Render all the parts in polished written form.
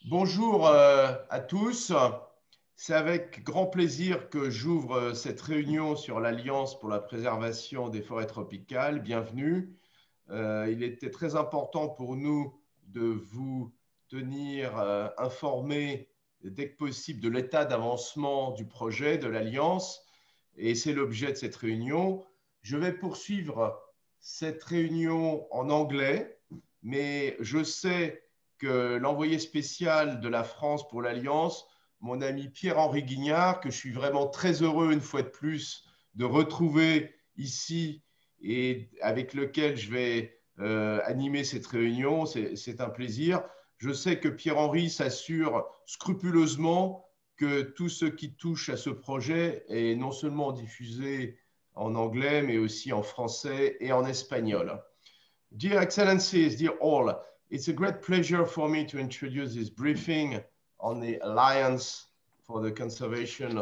Bonjour à tous. C'est avec grand plaisir que j'ouvre cette réunion sur l'Alliance pour la préservation des forêts tropicales. Bienvenue. Il était très important pour nous de vous tenir informés dès que possible de l'état d'avancement du projet de l'Alliance et c'est l'objet de cette réunion. Je vais poursuivre cette réunion en anglais, mais je sais que l'envoyé spécial de la France pour l'Alliance, mon ami Pierre-Henri Guignard, que je suis vraiment très heureux une fois de plus de retrouver ici et avec lequel je vais animer cette réunion. C'est un plaisir. Je sais que Pierre-Henri s'assure scrupuleusement que tout ce qui touche à ce projet est non seulement diffusé en anglais, mais aussi en français et en espagnol. Dear Excellencies, dear all, it's a great pleasure for me to introduce this briefing on the Alliance for the Conservation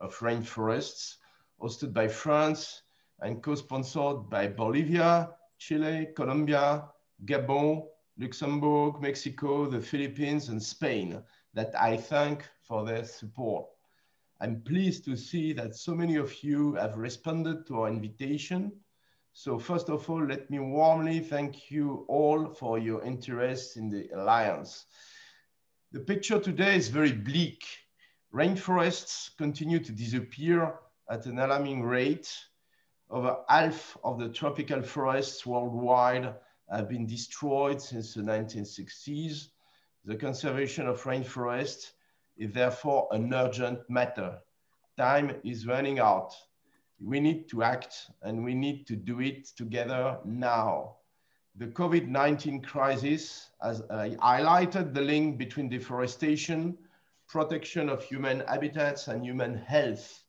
of Rainforests, hosted by France and co-sponsored by Bolivia, Chile, Colombia, Gabon, Luxembourg, Mexico, the Philippines, and Spain, that I thank for their support. I'm pleased to see that so many of you have responded to our invitation. So first of all, let me warmly thank you all for your interest in the Alliance. The picture today is very bleak. Rainforests continue to disappear at an alarming rate. Over half of the tropical forests worldwide have been destroyed since the 1960s. The conservation of rainforests is therefore an urgent matter. Time is running out. We need to act and we need to do it together now. The COVID-19 crisis has highlighted the link between deforestation, protection of human habitats, and human health.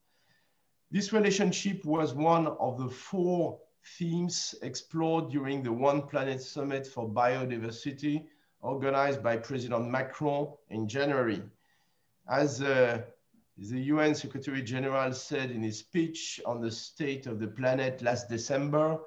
This relationship was one of the 4 themes explored during the One Planet Summit for Biodiversity, organized by President Macron in January. As the UN Secretary General said in his speech on the state of the planet last December,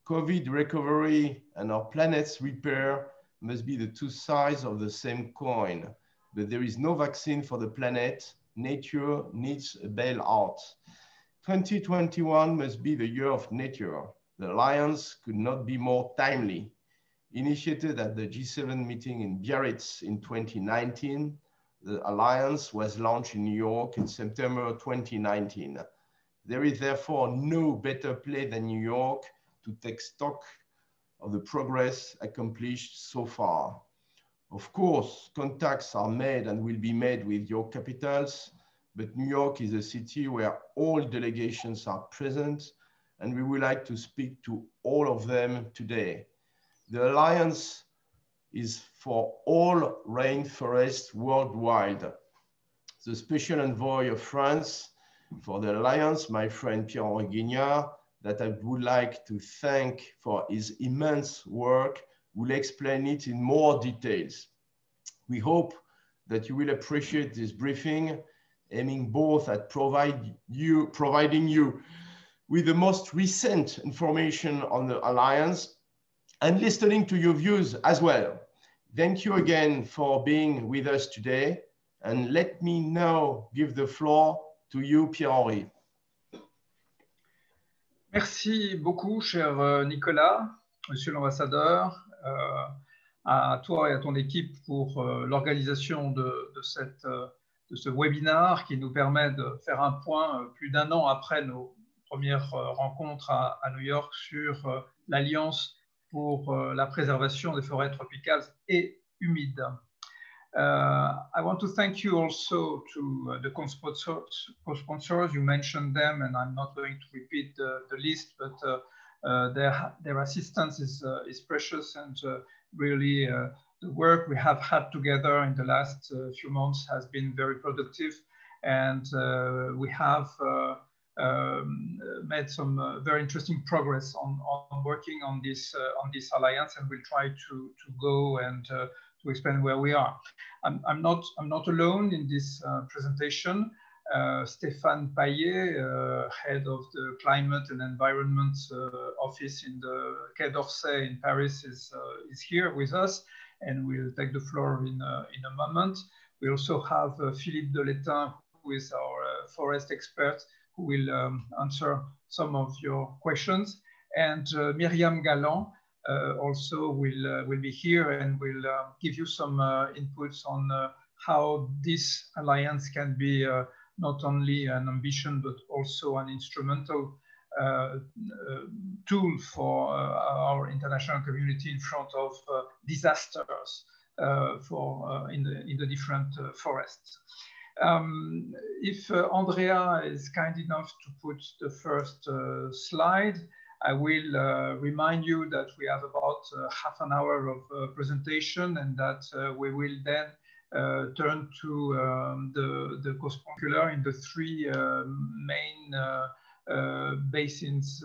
COVID recovery and our planet's repair must be the 2 sides of the same coin. But there is no vaccine for the planet. Nature needs a bailout. 2021 must be the year of nature. The Alliance could not be more timely. Initiated at the G7 meeting in Biarritz in 2019, the Alliance was launched in New York in September 2019. There is therefore no better place than New York to take stock of the progress accomplished so far. Of course, contacts are made and will be made with your capitals, but New York is a city where all delegations are present, and we would like to speak to all of them today. The Alliance is for all rainforests worldwide. The Special Envoy of France for the Alliance, my friend Pierre-Henri Guignard, that I would like to thank for his immense work, will explain it in more details. We hope that you will appreciate this briefing, aiming both at providing you with the most recent information on the Alliance and listening to your views as well. Thank you again for being with us today. And let me now give the floor to you, Pierre-Henri. Merci beaucoup, cher Nicolas, monsieur l'ambassadeur, à toi et à ton équipe pour l'organisation de ce webinaire qui nous permet de faire un point plus d'1 an après nos premières rencontres à New York sur l'Alliance pour la préservation des forêts tropicales et humides. I want to thank you also to the co-sponsors. You mentioned them, and I'm not going to repeat the list, but their assistance is precious, and really the work we have had together in the last few months has been very productive, and we have made some very interesting progress on working on this alliance, and we'll try to go and to explain where we are. I'm not alone in this presentation. Stéphane Paillet, head of the Climate and Environment Office in the Quai d'Orsay in Paris, is here with us. and will take the floor in a moment. We also have Philippe Delettin, who is our forest expert, who will answer some of your questions. And Myriam Galland also will be here and will give you some inputs on how this alliance can be not only an ambition, but also an instrumental tool for our international community in front of disasters in the different forests. If Andrea is kind enough to put the first slide, I will remind you that we have about half an hour of presentation, and that we will then turn to the co-sponcular in the three main basins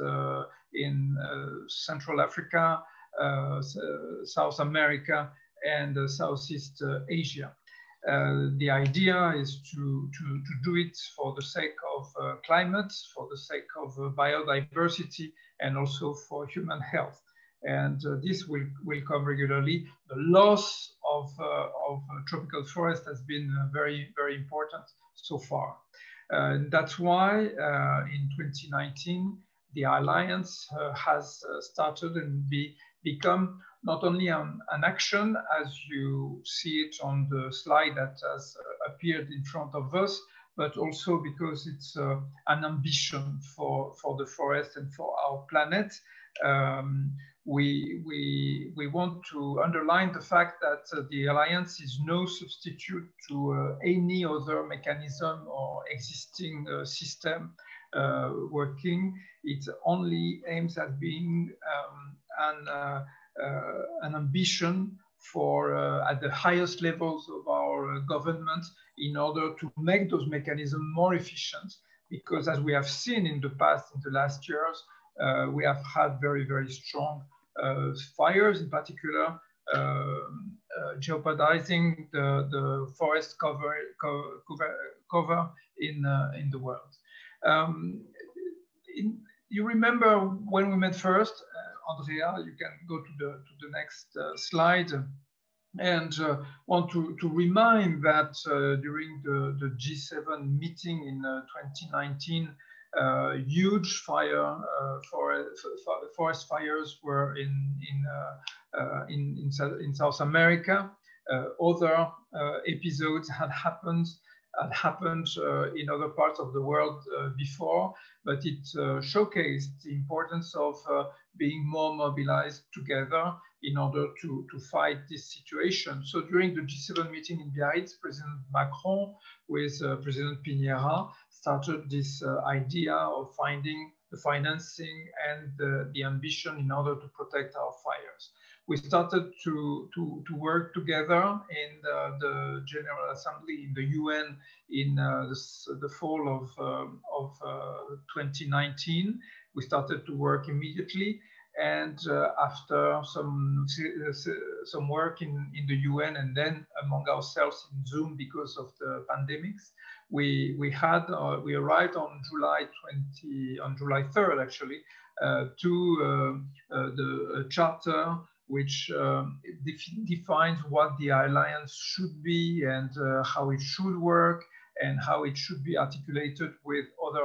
in Central Africa, South America, and Southeast Asia. The idea is to do it for the sake of climate, for the sake of biodiversity, and also for human health. And this will come regularly. The loss of tropical forest has been very, very important so far. That's why in 2019, the Alliance has started and become not only an action, as you see it on the slide that has appeared in front of us, but also because it's an ambition for the forest and for our planet. We want to underline the fact that the Alliance is no substitute to any other mechanism or existing system working. It only aims at being an ambition for at the highest levels of our government in order to make those mechanisms more efficient, because as we have seen in the past, in the last years, we have had very, very strong fires, in particular, jeopardizing the forest cover in the world. You remember when we met first, Andrea, you can go to the next slide, and want to remind that during the G7 meeting in 2019, huge forest fires were in South America. Other episodes had happened in other parts of the world before, but it showcased the importance of being more mobilized together in order to fight this situation. So during the G7 meeting in Biarritz, President Macron with President Piñera started this idea of finding the financing and the ambition in order to protect our fires. We started to work together in the General Assembly in the UN in the fall of 2019. We started to work immediately, and after some work in the UN and then among ourselves in Zoom because of the pandemics, we arrived on July 3rd actually to the charter which defines what the alliance should be and how it should work and how it should be articulated with other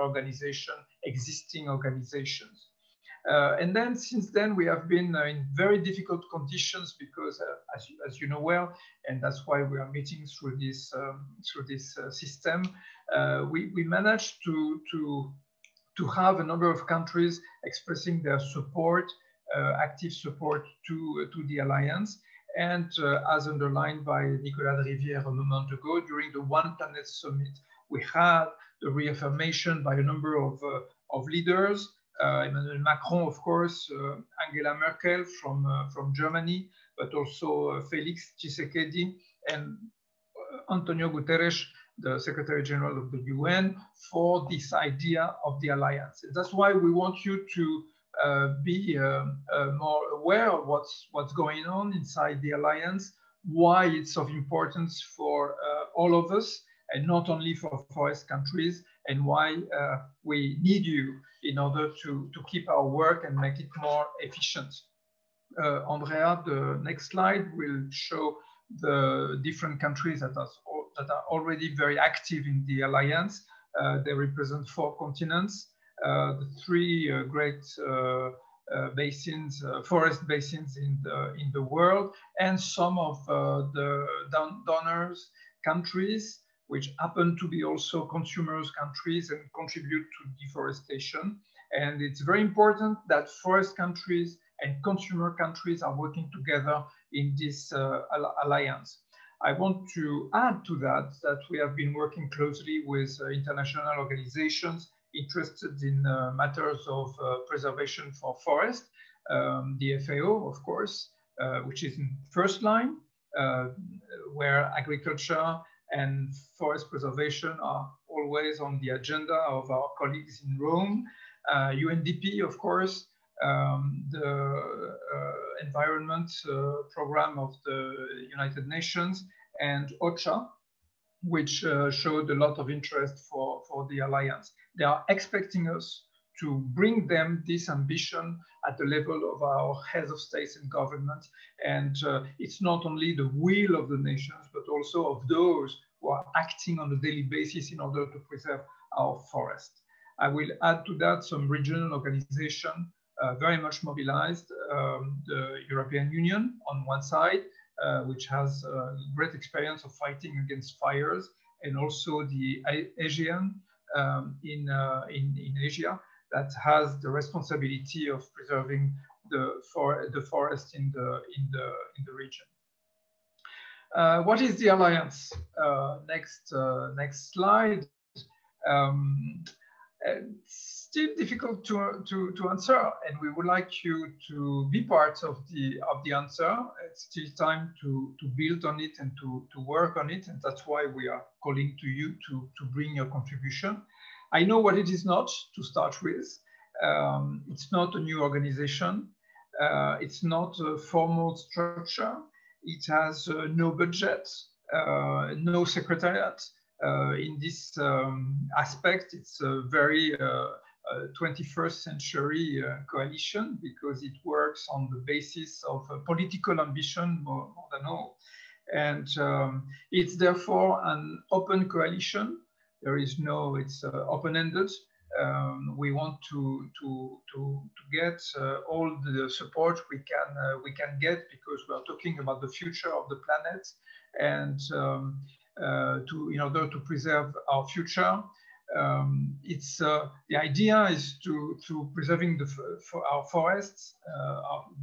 existing organizations. And then since then, we have been in very difficult conditions because, as you know well, and that's why we are meeting through this system, we managed to have a number of countries expressing their support, active support to the alliance. And as underlined by Nicolas de Rivière a moment ago, during the One Planet Summit, we had the reaffirmation by a number of leaders, Emmanuel Macron, of course, Angela Merkel from Germany, but also Felix Tshisekedi and Antonio Guterres, the Secretary General of the UN, for this idea of the alliance. And that's why we want you to be more aware of what's going on inside the alliance, why it's of importance for all of us, and not only for forest countries, and why we need you in order to keep our work and make it more efficient. Andrea, the next slide will show the different countries that are already very active in the alliance. They represent 4 continents, the 3 great basins, forest basins in the world, and some of the donors countries, which happen to be also consumers countries and contribute to deforestation. And it's very important that forest countries and consumer countries are working together in this alliance. I want to add to that we have been working closely with international organizations interested in matters of preservation for forest, the FAO, of course, which is in first line, where agriculture and forest preservation are always on the agenda of our colleagues in Rome. UNDP, of course, the environment program of the United Nations, and OCHA, which showed a lot of interest for the alliance. They are expecting us to bring them this ambition at the level of our heads of states and government. And it's not only the will of the nations, but also of those who are acting on a daily basis in order to preserve our forest. I will add to that some regional organizations very much mobilized, the European Union on one side, which has great experience of fighting against fires, and also the ASEAN in Asia, that has the responsibility of preserving the forest in the region. What is the alliance? Next slide. It's still difficult to answer, and we would like you to be part of the answer. It's still time to build on it and to work on it, and that's why we are calling to you to bring your contribution. I know what it is not to start with. It's not a new organization. It's not a formal structure. It has no budget, no secretariat. In this aspect, it's a very 21st century coalition, because it works on the basis of political ambition more than all. And it's therefore an open coalition. There is no, it's open-ended. We want to get all the support we can get, because we are talking about the future of the planet, and in order to preserve our future, the idea is to preserving our forests.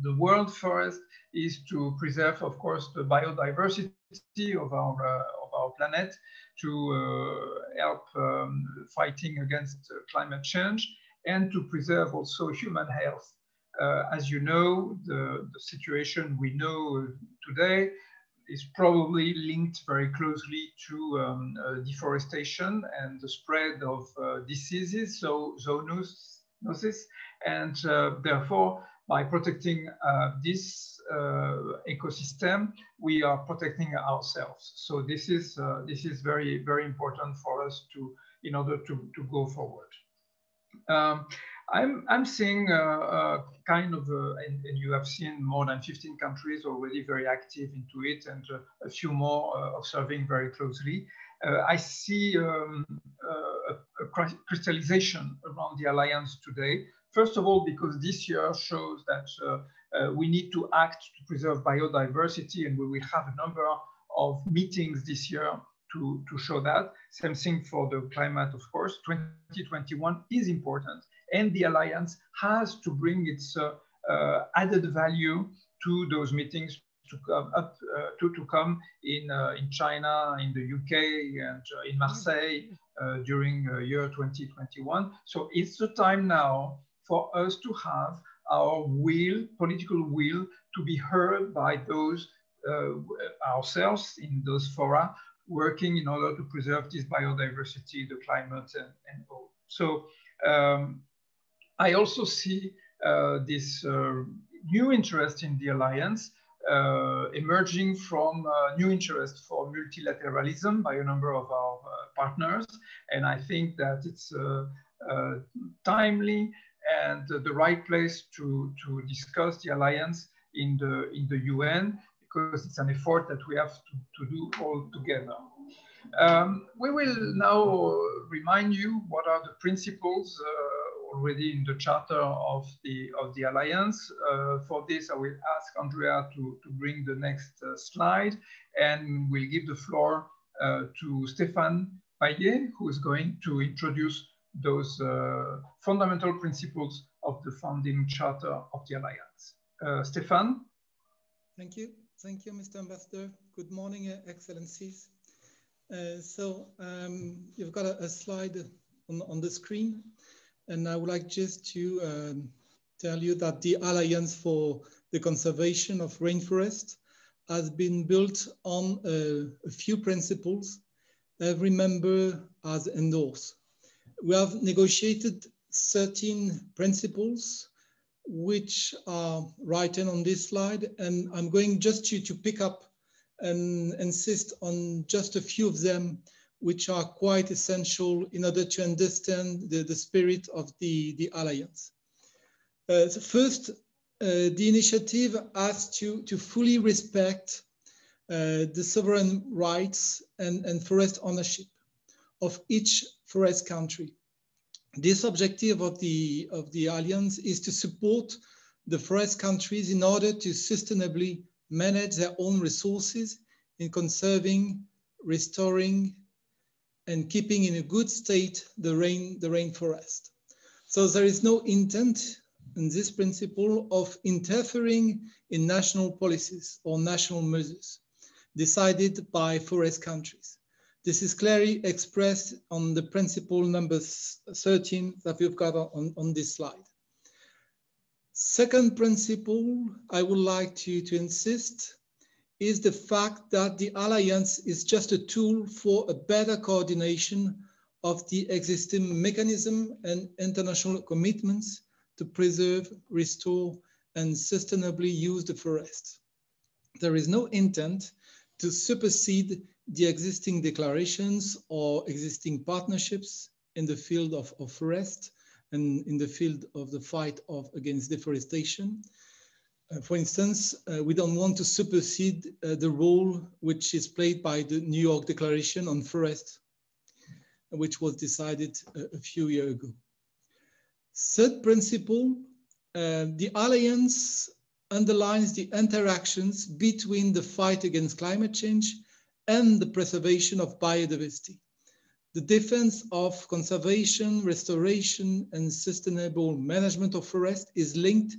The world forest is to preserve, of course, the biodiversity of our planet, to help fighting against climate change, and to preserve also human health. As you know, the situation we know today is probably linked very closely to deforestation and the spread of diseases, so zoonosis, and therefore, by protecting this ecosystem, we are protecting ourselves. So this is very, very important for us in order to go forward. I'm seeing kind of, and you have seen more than 15 countries already very active into it, and a few more observing very closely. I see a crystallization around the alliance today. First of all, because this year shows that we need to act to preserve biodiversity, and we will have a number of meetings this year to show that. Same thing for the climate, of course. 2021 is important, and the alliance has to bring its added value to those meetings to come in China, in the UK, and in Marseille during year 2021. So it's the time now for us to have our political will, to be heard by those ourselves in those fora, working in order to preserve this biodiversity, the climate, and all. So I also see this new interest in the alliance emerging from new interest for multilateralism by a number of our partners. And I think that it's timely and the right place to discuss the alliance in the UN, because it's an effort that we have to do all together. We will now remind you what are the principles already in the charter of the Alliance. For this, I will ask Andrea to bring the next slide, and we'll give the floor to Stéphane Paillet, who is going to introduce those fundamental principles of the founding charter of the Alliance. Stéphane? Thank you, Mr. Ambassador. Good morning, Excellencies. You've got a slide on the screen, and I would like just to tell you that the Alliance for the Conservation of Rainforests has been built on a few principles every member has endorsed. We have negotiated 13 principles which are written on this slide, and I'm going just to pick up and insist on just a few of them, which are quite essential in order to understand the spirit of the Alliance. First, the initiative has to fully respect the sovereign rights and forest ownership of each forest country. This objective of the Alliance is to support the forest countries in order to sustainably manage their own resources in conserving, restoring, and keeping in a good state the rainforest. So there is no intent in this principle of interfering in national policies or national measures decided by forest countries. This is clearly expressed on the principle number 13 that we've got on this slide. Second principle I would like to insist is the fact that the Alliance is just a tool for a better coordination of the existing mechanism and international commitments to preserve, restore, and sustainably use the forests. There is no intent to supersede the existing declarations or existing partnerships in the field of forest and in the field of the fight against deforestation. For instance, we don't want to supersede the role which is played by the New York Declaration on Forests, which was decided a few years ago. Third principle, the Alliance underlines the interactions between the fight against climate change and the preservation of biodiversity. The defense of conservation, restoration, and sustainable management of forests is linked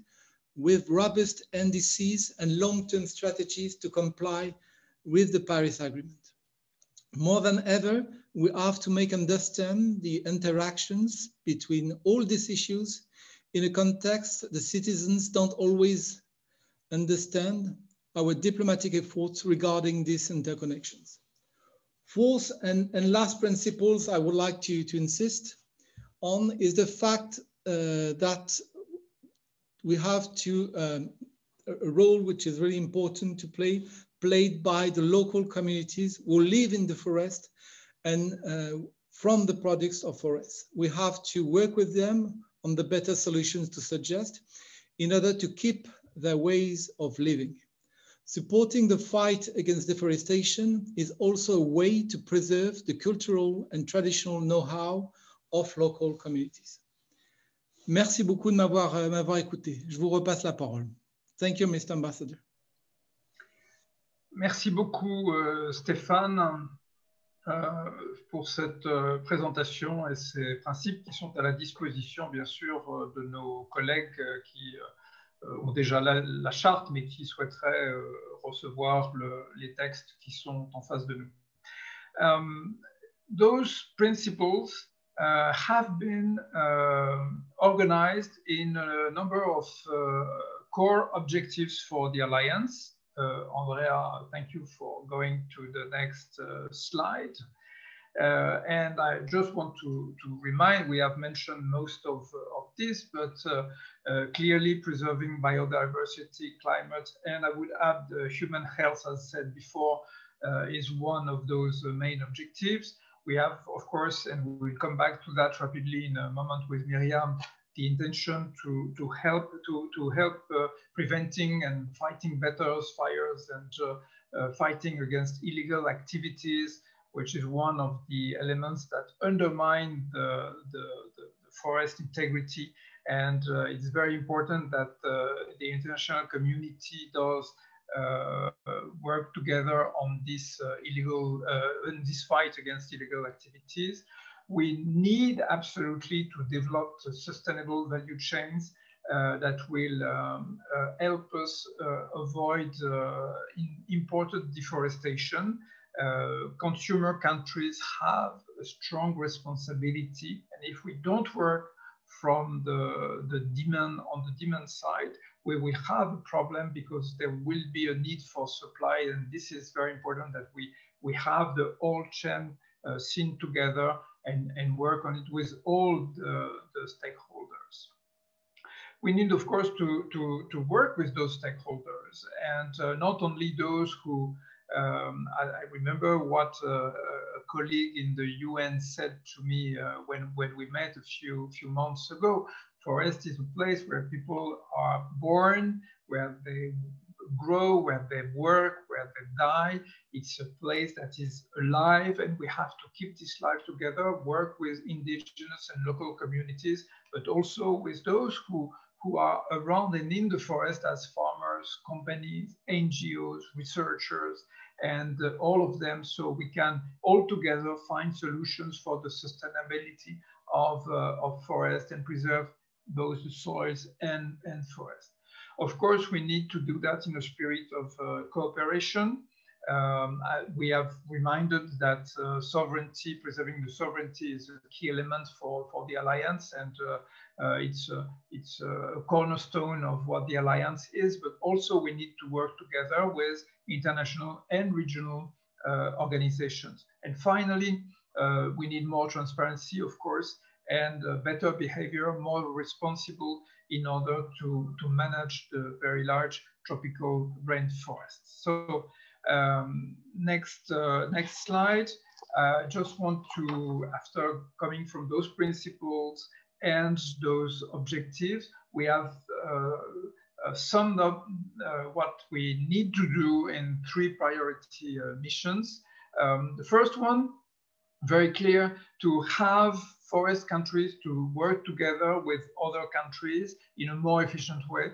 with robust NDCs and long-term strategies to comply with the Paris Agreement. More than ever, we have to make understand the interactions between all these issues in a context the citizens don't always understand our diplomatic efforts regarding these interconnections. Fourth and last principles I would like to insist on is the fact that we have a role which is really important to play, played by the local communities who live in the forest and from the products of forests. We have to work with them on the better solutions to suggest in order to keep their ways of living. Supporting the fight against deforestation is also a way to preserve the cultural and traditional know-how of local communities. Merci beaucoup de m'avoir écouté. Je vous repasse la parole. Thank you, Mr. Ambassador. Merci beaucoup, Stéphane, pour cette présentation et ces principes qui sont à la disposition, bien sûr, de nos collègues qui ont déjà la charte, mais qui souhaiteraient recevoir les textes qui sont en face de nous. Those principles have been organized in a number of core objectives for the Alliance. Andrea, thank you for going to the next slide. And I just want to remind, we have mentioned most of this, but clearly preserving biodiversity, climate, and I would add human health, as said before, is one of those main objectives. We have, of course, and we'll come back to that rapidly in a moment with Miriam, the intention to help preventing and fighting better fires and fighting against illegal activities, which is one of the elements that undermine the forest integrity. And it's very important that the international community does work together on this this fight against illegal activities. We need absolutely to develop sustainable value chains that will help us avoid imported deforestation. Consumer countries have a strong responsibility, and if we don't work from the demand on the demand side, we will have a problem, because there will be a need for supply, and this is very important that we have the whole chain seen together and work on it with all the stakeholders. We need, of course, to work with those stakeholders, and not only those who, I remember what a colleague in the UN said to me when we met a few months ago. Forest is a place where people are born, where they grow, where they work, where they die. It's a place that is alive, and we have to keep this life together, work with indigenous and local communities, but also with those who are around and in the forest as farmers, companies, NGOs, researchers, and all of them, so we can all together find solutions for the sustainability of forest and preserve both the soils and forest. Of course, we need to do that in a spirit of cooperation. We have reminded that sovereignty, preserving the sovereignty, is a key element for the alliance, and it's a cornerstone of what the alliance is. But also, we need to work together with international and regional organizations. And finally, we need more transparency, of course, and better behavior, more responsible, in order to manage the very large tropical rainforests. So next slide. I just want to, after coming from those principles and those objectives, we have summed up what we need to do in 3 priority missions. The first one, very clear, to have forest countries to work together with other countries in a more efficient way.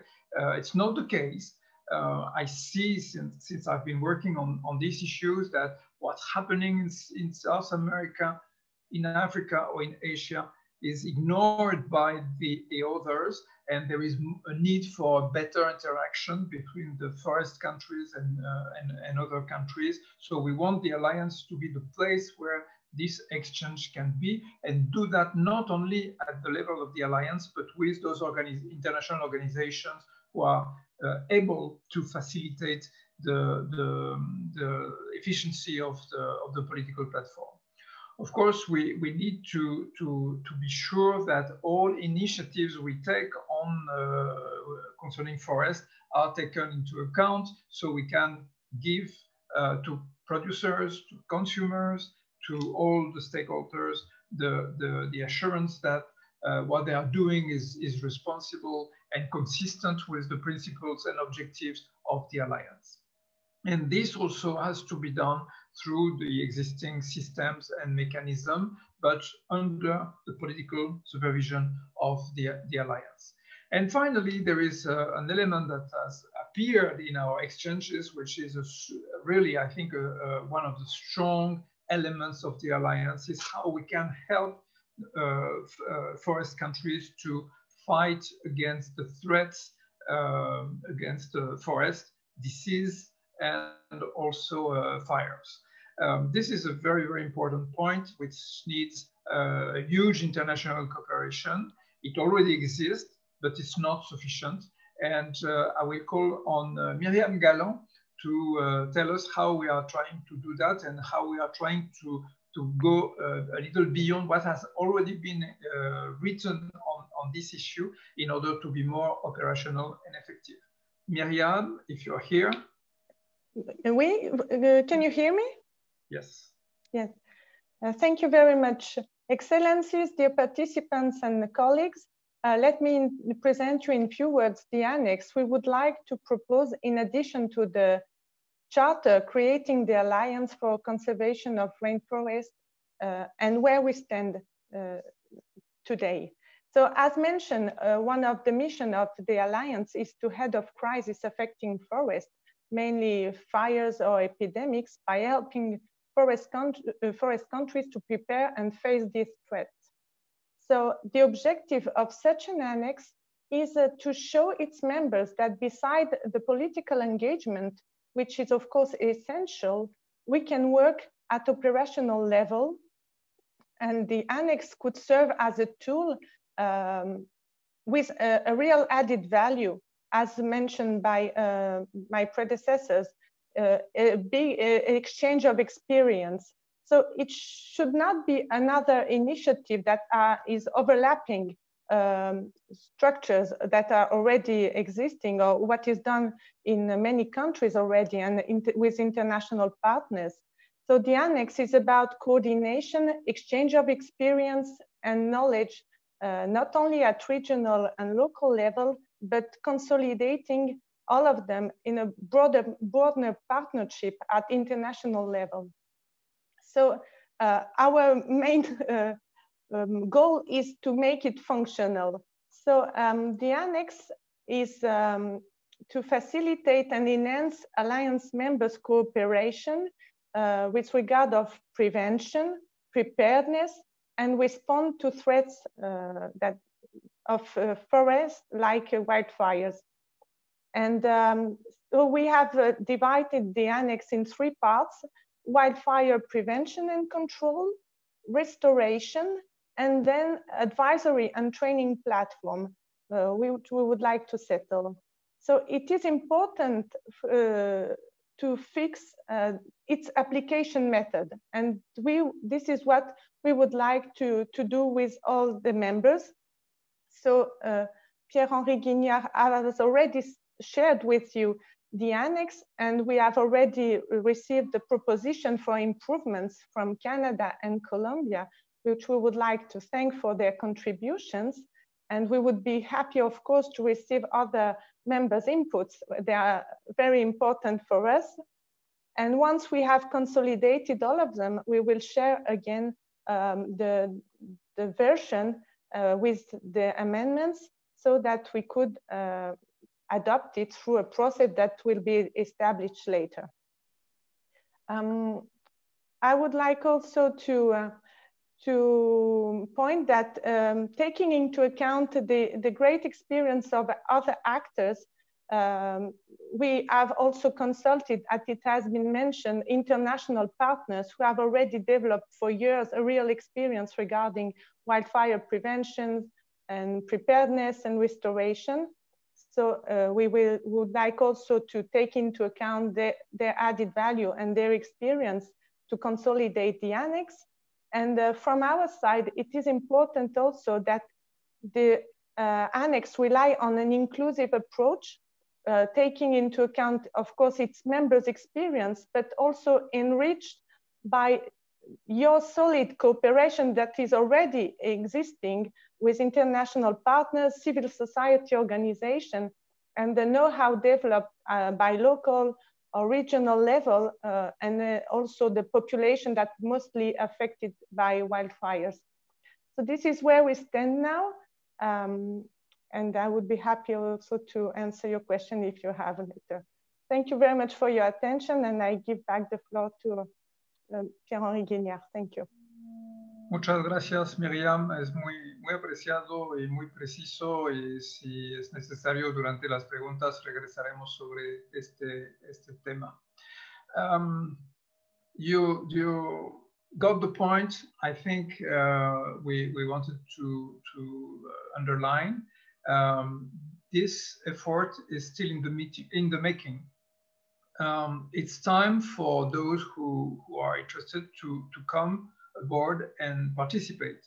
It's not the case. I see since I've been working on these issues that what's happening in South America, in Africa, or in Asia is ignored by the others, and there is a need for better interaction between the forest countries and other countries. So we want the alliance to be the place where this exchange can be, and do that not only at the level of the alliance, but with those international organizations who are able to facilitate the efficiency of the political platform. Of course, we need to be sure that all initiatives we take on concerning forest are taken into account, so we can give to producers, to consumers, to all the stakeholders the assurance that what they are doing is responsible and consistent with the principles and objectives of the alliance. And this also has to be done through the existing systems and mechanisms, but under the political supervision of the alliance. And finally, there is an element that has appeared in our exchanges, which is really, I think, one of the strong elements of the alliance, is how we can help forest countries to fight against the threats against forest, disease, and also fires. This is a very, very important point, which needs a huge international cooperation. It already exists, but it's not sufficient. And I will call on Myriam Galland to tell us how we are trying to do that, and how we are trying to go a little beyond what has already been written on this issue in order to be more operational and effective. Myriam, if you're here. Can you hear me? Yes. Yes. Thank you very much. Excellencies, dear participants and colleagues, let me present you in few words the annex. We would like to propose, in addition to the charter, creating the Alliance for Conservation of Rainforests and where we stand today. So as mentioned, one of the mission of the Alliance is to head off crises affecting forests, mainly fires or epidemics, by helping forest countries to prepare and face these threats. So the objective of such an annex is to show its members that beside the political engagement, which is of course essential, we can work at operational level, and the annex could serve as a tool with a real added value, as mentioned by my predecessors, a big exchange of experience. So it should not be another initiative that is overlapping structures that are already existing, or what is done in many countries already and with international partners. So the annex is about coordination, exchange of experience and knowledge, not only at regional and local level, but consolidating all of them in a broader partnership at international level. So our main goal is to make it functional. So the annex is to facilitate and enhance Alliance members' cooperation with regard of prevention, preparedness, and respond to threats of forests like wildfires. And so we have divided the annex in 3 parts: wildfire prevention and control, restoration, and then advisory and training platform, which we would like to settle. So it is important to fix its application method. And this is what we would like to do with all the members. So Pierre-Henri Guignard has already shared with you the annex, and we have already received a proposition for improvements from Canada and Colombia, which we would like to thank for their contributions. And we would be happy, of course, to receive other members' inputs. They are very important for us. And once we have consolidated all of them, we will share again the version with the amendments, so that we could adopt it through a process that will be established later. I would like also to point that taking into account the great experience of other actors, we have also consulted, as it has been mentioned, international partners who have already developed for years a real experience regarding wildfire prevention and preparedness and restoration. So we would like also to take into account their added value and their experience to consolidate the annex. And from our side, it is important also that the annex rely on an inclusive approach, taking into account, of course, its members' experience, but also enriched by your solid cooperation that is already existing with international partners, civil society organizations, and the know-how developed by local or regional level, and also the population that mostly affected by wildfires. So this is where we stand now. And I would be happy also to answer your question if you have later. Thank you very much for your attention, and I give back the floor to Pierre-Henri Guignard. Thank you. Muchas gracias, Miriam. Es muy apreciado y muy preciso, y si es necesario durante las preguntas regresaremos sobre este tema. You got the point. I think we wanted to underline. This effort is still in the making. It's time for those who are interested to come aboard and participate.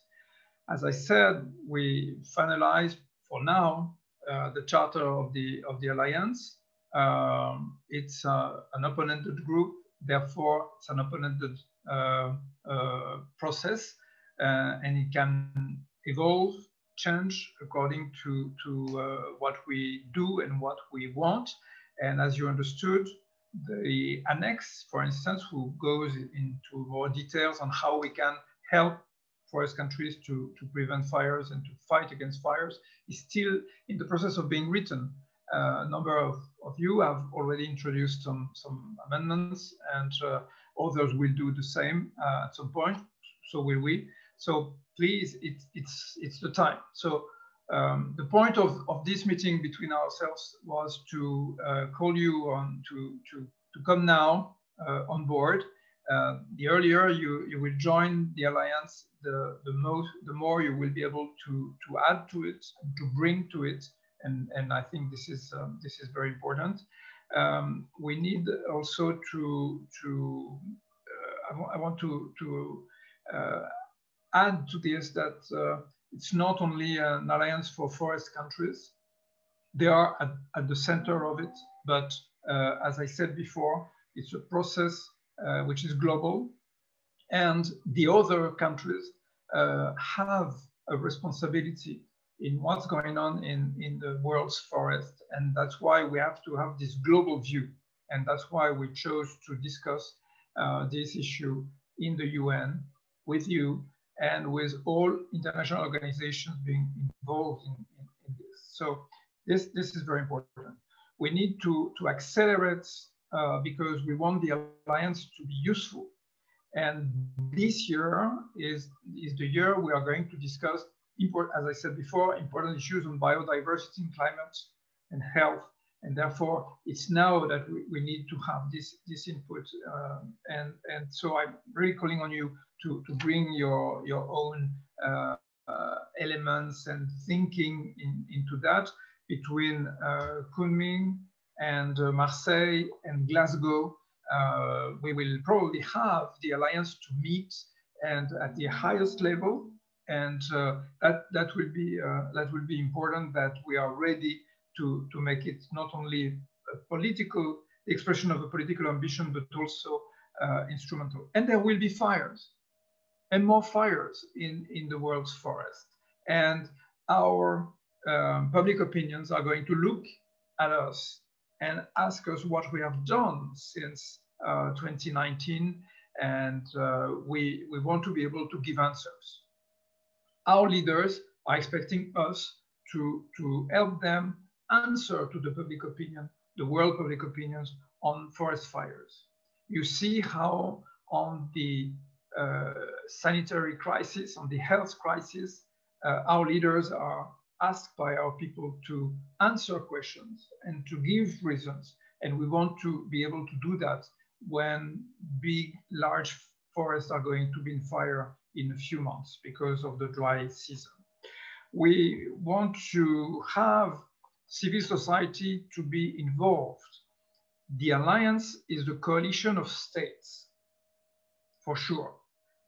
As I said, we finalized for now the charter of the Alliance. It's an open-ended group, therefore it's an open-ended process, and it can evolve change according to what we do and what we want. And as you understood, the annex, for instance, who goes into more details on how we can help forest countries to prevent fires and to fight against fires, is still in the process of being written. A number of you have already introduced some amendments, and others will do the same at some point. So will we. So please, it's the time. So the point of this meeting between ourselves was to call you on to come now on board. The earlier you will join the alliance, the more you will be able to add to it, to bring to it, and I think this is very important. We need also I want to add to this that it's not only an alliance for forest countries. They are at the center of it, but as I said before, it's a process which is global, and the other countries have a responsibility in what's going on in the world's forest, and that's why we have to have this global view, and that's why we chose to discuss this issue in the UN with you and with all international organizations being involved in this. So this is very important. We need to accelerate because we want the alliance to be useful. And this year is the year we are going to discuss, as I said before, important issues on biodiversity and climate and health. And therefore, it's now that we need to have this input. And so I'm really calling on you to bring your own elements and thinking into that. Between Kunming and Marseille and Glasgow, we will probably have the alliance to meet and at the highest level, and that will be important, that we are ready to make it not only a political expression of a political ambition, but also instrumental. And there will be fires and more fires in the world's forest, and our public opinions are going to look at us and ask us what we have done since 2019, and we want to be able to give answers. Our leaders are expecting us to help them answer to the public opinion, the world public opinions on forest fires. You see how on the sanitary crisis, on the health crisis, our leaders are asked by our people to answer questions and to give reasons. And we want to be able to do that when big, large forests are going to be in fire in a few months because of the dry season. We want to have civil society to be involved. The alliance is the coalition of states, for sure,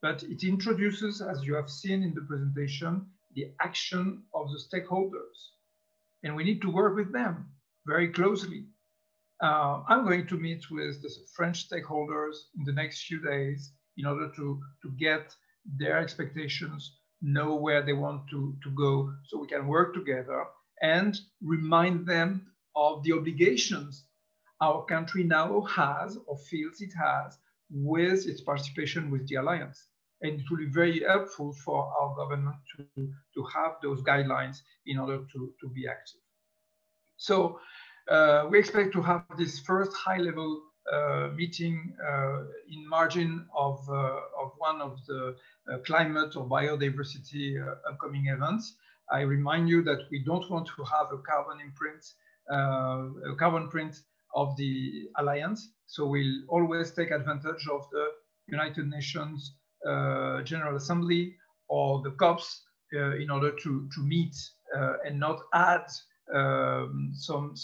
but it introduces, as you have seen in the presentation, the action of the stakeholders, and we need to work with them very closely. I'm going to meet with the French stakeholders in the next few days in order to get their expectations, know where they want to go, so we can work together and remind them of the obligations our country now has or feels it has with its participation with the alliance. And it will be very helpful for our government to have those guidelines in order to be active. So we expect to have this first high-level meeting in margin of one of the climate or biodiversity upcoming events. I remind you that we don't want to have a carbon print of the alliance. So we'll always take advantage of the United Nations General Assembly or the COPs in order to meet and not add some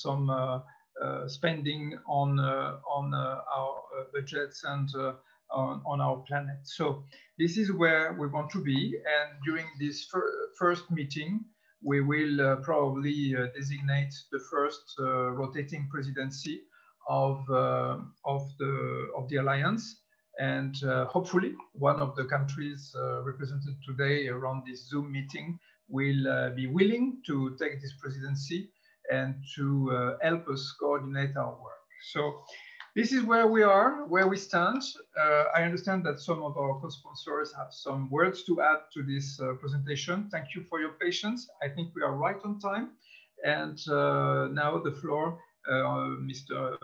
spending on our budgets and on our planet. So this is where we want to be, and during this first meeting we will probably designate the first rotating presidency of the alliance. And hopefully one of the countries represented today around this Zoom meeting will be willing to take this presidency and to help us coordinate our work. So this is where we are, where we stand. I understand that some of our co-sponsors have some words to add to this presentation. Thank you for your patience. I think we are right on time. And now the floor, Mr.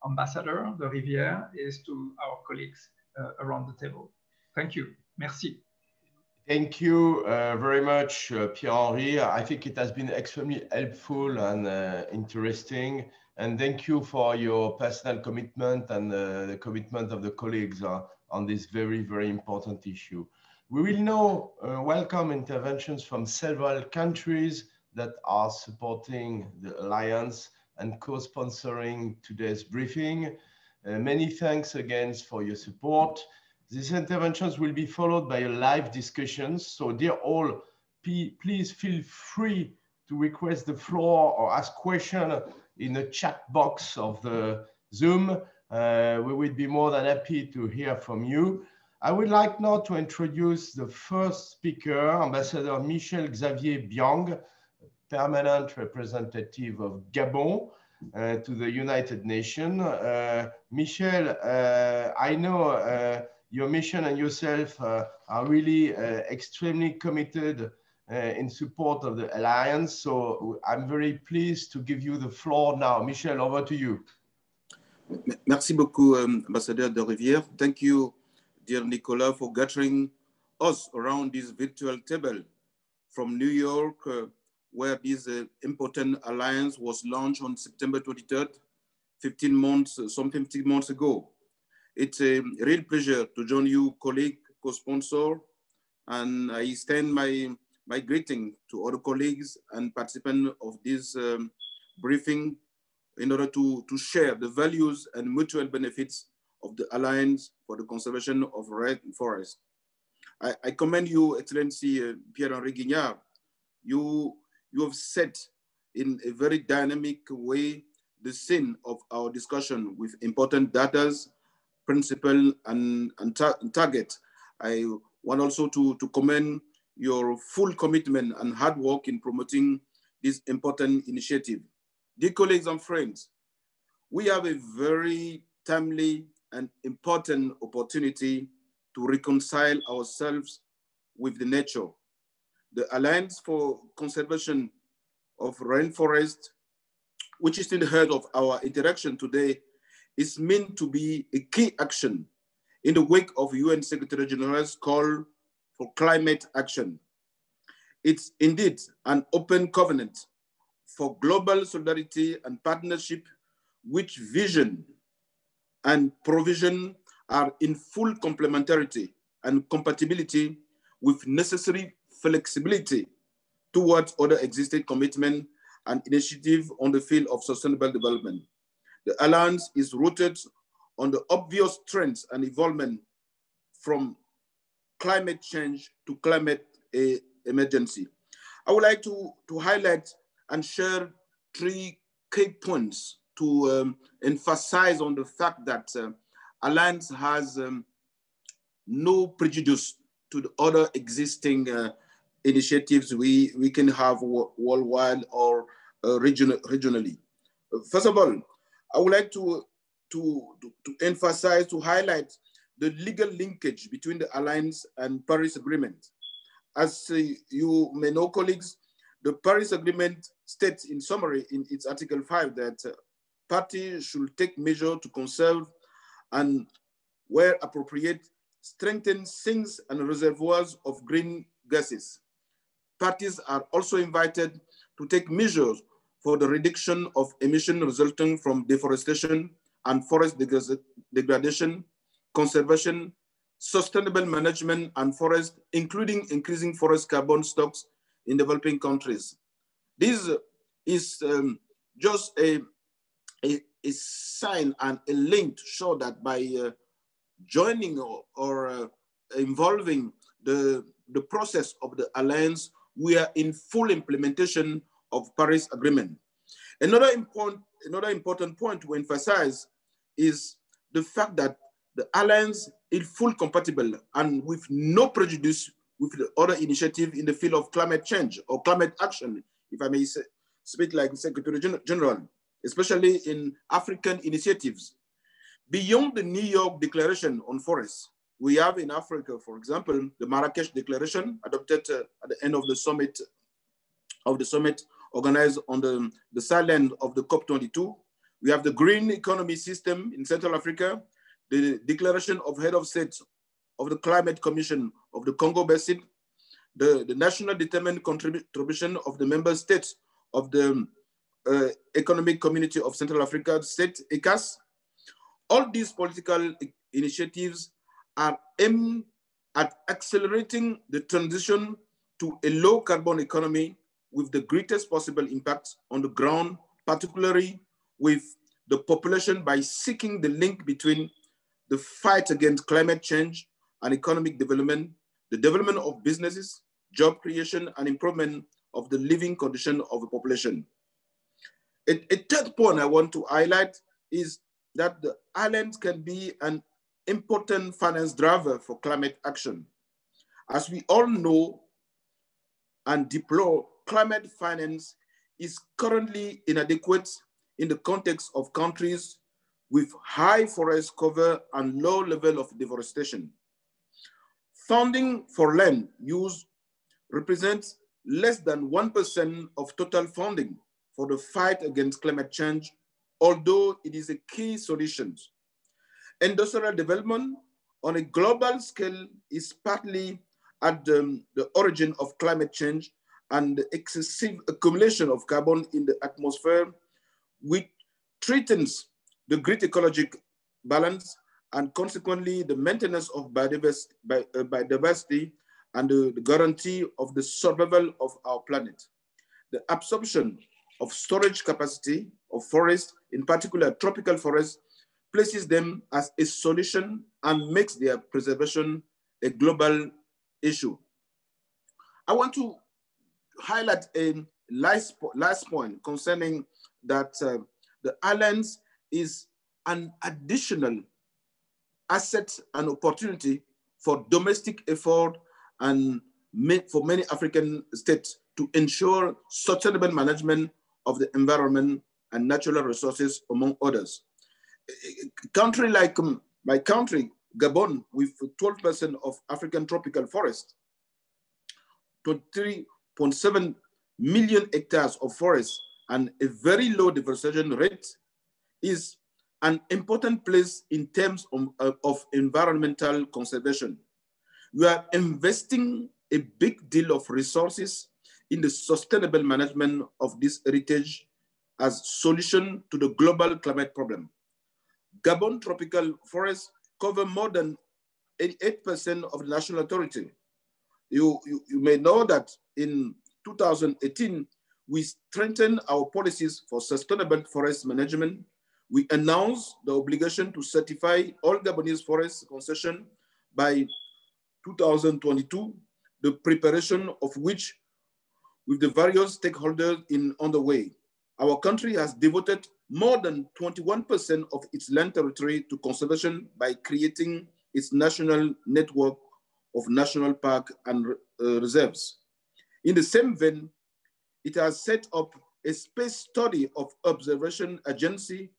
Ambassador de Rivière, is to our colleagues around the table. Thank you. Merci. Thank you very much, Pierre-Henri. I think it has been extremely helpful and interesting. And thank you for your personal commitment and the commitment of the colleagues on this very, very important issue. We will now welcome interventions from several countries that are supporting the Alliance and co-sponsoring today's briefing. Many thanks again for your support. These interventions will be followed by a live discussion. So dear all, please feel free to request the floor or ask questions in the chat box of the Zoom. We would be more than happy to hear from you. I would like now to introduce the first speaker, Ambassador Michel Xavier Biang, permanent representative of Gabon to the United Nations. Michel, I know your mission and yourself are really extremely committed in support of the Alliance. So I'm very pleased to give you the floor now. Michel, over to you. Merci beaucoup, Ambassadeur de Rivière. Thank you, dear Nicolas, for gathering us around this virtual table from New York, where this important alliance was launched on September 23rd, 15 months ago. It's a real pleasure to join you, colleague, co-sponsor, and I extend my greeting to other colleagues and participants of this briefing in order to share the values and mutual benefits of the Alliance for the Conservation of Rainforests. I commend you, Excellency Pierre-Henri Guignard. You have set in a very dynamic way the scene of our discussion with important data, principle, and target. I want also to commend your full commitment and hard work in promoting this important initiative. Dear colleagues and friends, we have a very timely and important opportunity to reconcile ourselves with the nature. The Alliance for Conservation of Rainforests, which is in the heart of our interaction today, is meant to be a key action in the wake of UN Secretary General's call for climate action. It's indeed an open covenant for global solidarity and partnership, which vision and provision are in full complementarity and compatibility with necessary flexibility towards other existing commitment and initiative on the field of sustainable development. The Alliance is rooted on the obvious trends and evolvement from climate change to climate emergency. I would like to highlight and share three key points to emphasize on the fact that Alliance has no prejudice to the other existing initiatives we can have worldwide or regionally. First of all, I would like to emphasize, to highlight the legal linkage between the Alliance and Paris Agreement. As you may know, colleagues, the Paris Agreement states in summary in its Article 5 that parties should take measures to conserve and, where appropriate, strengthen sinks and reservoirs of green gases. Parties are also invited to take measures for the reduction of emissions resulting from deforestation and forest degradation, conservation, sustainable management, and forest, including increasing forest carbon stocks in developing countries. This is just a sign and a link to show that by joining or involving the process of the Alliance, we are in full implementation of Paris Agreement. Another important point to emphasize is the fact that the Alliance is full compatible and with no prejudice with the other initiative in the field of climate change or climate action, if I may speak like Secretary General, especially in African initiatives. Beyond the New York Declaration on Forests, we have in Africa, for example, the Marrakesh Declaration adopted at the end of the summit organized on the side end of the COP22. We have the green economy system in Central Africa, the declaration of head of state of the Climate Commission of the Congo Basin, the national determined contribution of the member states of the Economic Community of Central Africa, state ECAS. All these political initiatives are aimed at accelerating the transition to a low carbon economy with the greatest possible impact on the ground, particularly with the population, by seeking the link between the fight against climate change and economic development, the development of businesses, job creation, and improvement of the living condition of the population. A third point I want to highlight is that the islands can be an important finance driver for climate action. As we all know and deplore, climate finance is currently inadequate in the context of countries with high forest cover and low level of deforestation. Funding for land use represents less than 1% of total funding for the fight against climate change, although it is a key solution. Industrial development on a global scale is partly at the origin of climate change and the excessive accumulation of carbon in the atmosphere, which threatens the great ecological balance and consequently the maintenance of biodiversity and the guarantee of the survival of our planet. The absorption of storage capacity of forests, in particular tropical forests, places them as a solution and makes their preservation a global issue. I want to highlight a last point concerning that the islands is an additional asset and opportunity for domestic effort and for many African states to ensure sustainable management of the environment and natural resources, among others. A country like my country, Gabon, with 12% of African tropical forest, 23.7 million hectares of forest, and a very low deforestation rate, is an important place in terms of environmental conservation. We are investing a big deal of resources in the sustainable management of this heritage as solution to the global climate problem. Gabon tropical forests cover more than 88% of the national territory. You may know that in 2018, we strengthened our policies for sustainable forest management. We announced the obligation to certify all Gabonese forest concession by 2022, the preparation of which with the various stakeholders on the way. Our country has devoted more than 21% of its land territory to conservation by creating its national network of national parks and reserves. In the same vein, it has set up a space study of observation agency,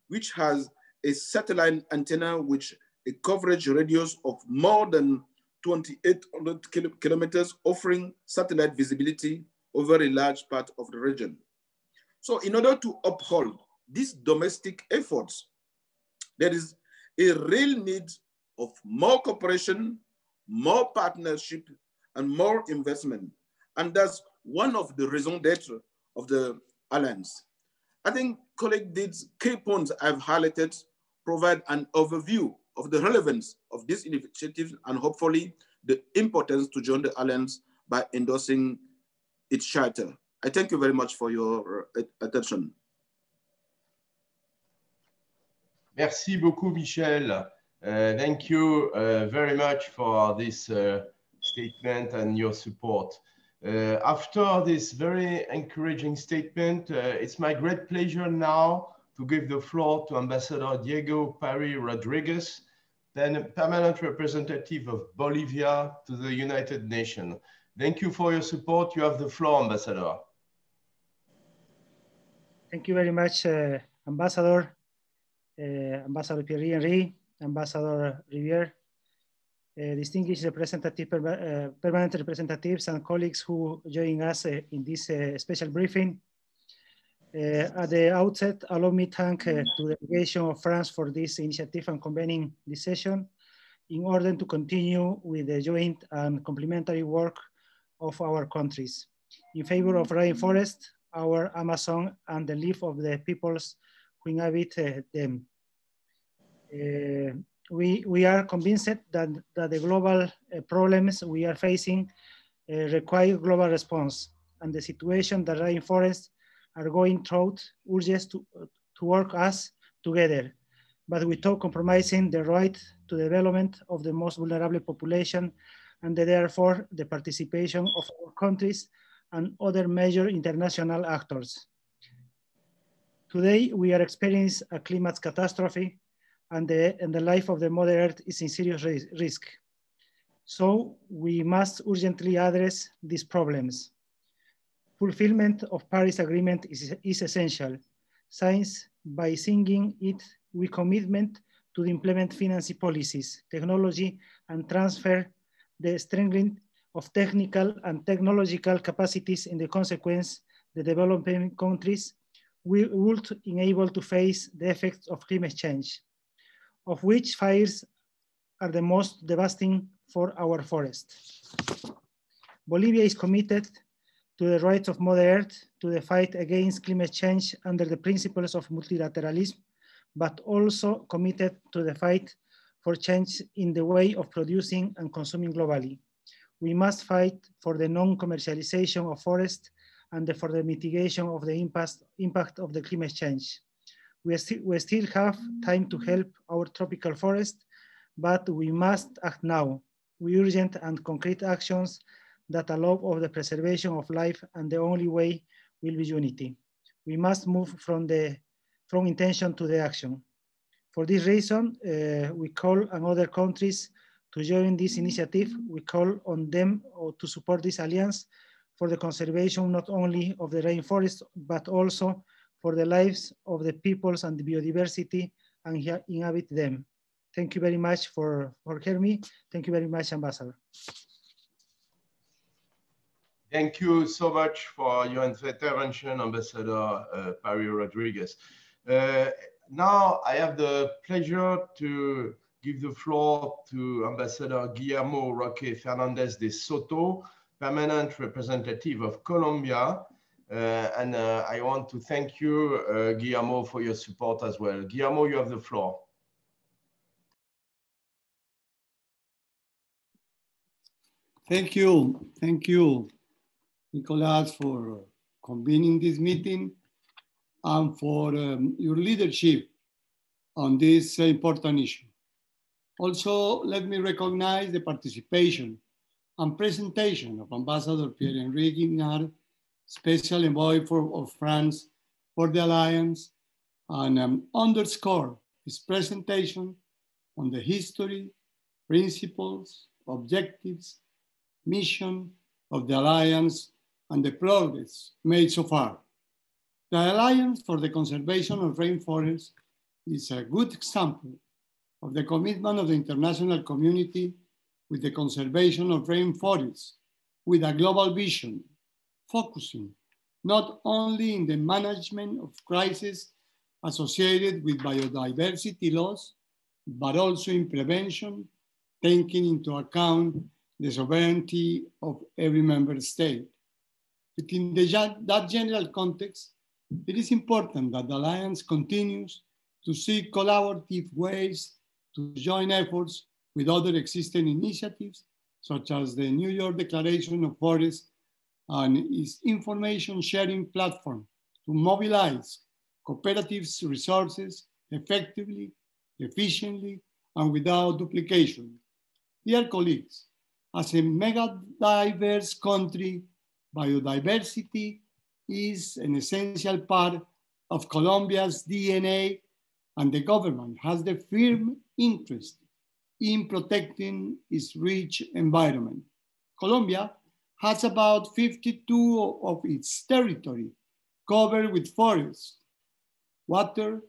which has a satellite antenna with a coverage radius of more than 2,800 kilometers, offering satellite visibility over a large part of the region. So in order to uphold these domestic efforts, there is a real need of more cooperation, more partnership, and more investment. And that's one of the raison d'etre of the alliance. I think colleague Did's key points I've highlighted provide an overview of the relevance of this initiative and hopefully the importance to join the alliance by endorsing its charter. I thank you very much for your attention. Merci beaucoup, Michel. Thank you very much for this statement and your support. After this very encouraging statement, it's my great pleasure now to give the floor to Ambassador Diego Pari Rodriguez, then permanent representative of Bolivia to the United Nations. Thank you for your support. You have the floor, Ambassador. Thank you very much, Ambassador, Ambassador Pierre-Henri, Ambassador Riviere, distinguished representative, permanent representatives and colleagues who join us in this special briefing. At the outset, allow me to thank the delegation of France for this initiative and convening this session in order to continue with the joint and complementary work of our countries in favor of rainforest, our Amazon, and the life of the peoples who inhabit them. We are convinced that the global problems we are facing require global response, and the situation that rainforests are going through urges to work us together, but without compromising the right to development of the most vulnerable population, and therefore the participation of our countries and other major international actors. Today, we are experiencing a climate catastrophe, and the life of the Mother Earth is in serious risk. So we must urgently address these problems. Fulfillment of Paris Agreement is essential, since by singing it, we commitment to implement financing policies, technology, and transfer the strengthening of technical and technological capacities. In the consequence, the developing countries would enable to face the effects of climate change, of which fires are the most devastating for our forests. Bolivia is committed to the rights of Mother Earth, to the fight against climate change under the principles of multilateralism, but also committed to the fight for change in the way of producing and consuming globally. We must fight for the non-commercialization of forests and for the mitigation of the impact of the climate change. We still have time to help our tropical forest, but we must act now. We urgent and concrete actions that allow of the preservation of life, and the only way will be unity. We must move from intention to the action. For this reason, we call on other countries to join this initiative. We call on them to support this alliance for the conservation not only of the rainforest, but also for the lives of the peoples and the biodiversity and inhabit them. Thank you very much for hearing me. Thank you very much, Ambassador. Thank you so much for your intervention, Ambassador Pario Rodriguez. Now I have the pleasure to give the floor to Ambassador Guillermo Roque Fernandez de Soto, permanent representative of Colombia. And I want to thank you, Guillermo, for your support as well. Guillermo, you have the floor. Thank you, Nicolas, for convening this meeting and for your leadership on this important issue. Also, let me recognize the participation and presentation of Ambassador Pierre-Henri Guignard, Special Envoy of France for the Alliance, and underscore his presentation on the history, principles, objectives, mission of the Alliance, and the progress made so far. The Alliance for the Conservation of Rainforests is a good example of the commitment of the international community with the conservation of rainforests with a global vision, focusing not only in the management of crises associated with biodiversity loss, but also in prevention, taking into account the sovereignty of every member state. Within that general context, it is important that the Alliance continues to seek collaborative ways to join efforts with other existing initiatives, such as the New York Declaration of Forests and its information sharing platform to mobilize cooperatives' resources effectively, efficiently, and without duplication. Dear colleagues, as a mega diverse country, biodiversity is an essential part of Colombia's DNA, and the government has the firm interest in protecting its rich environment. Colombia has about 52% of its territory covered with forests. Water,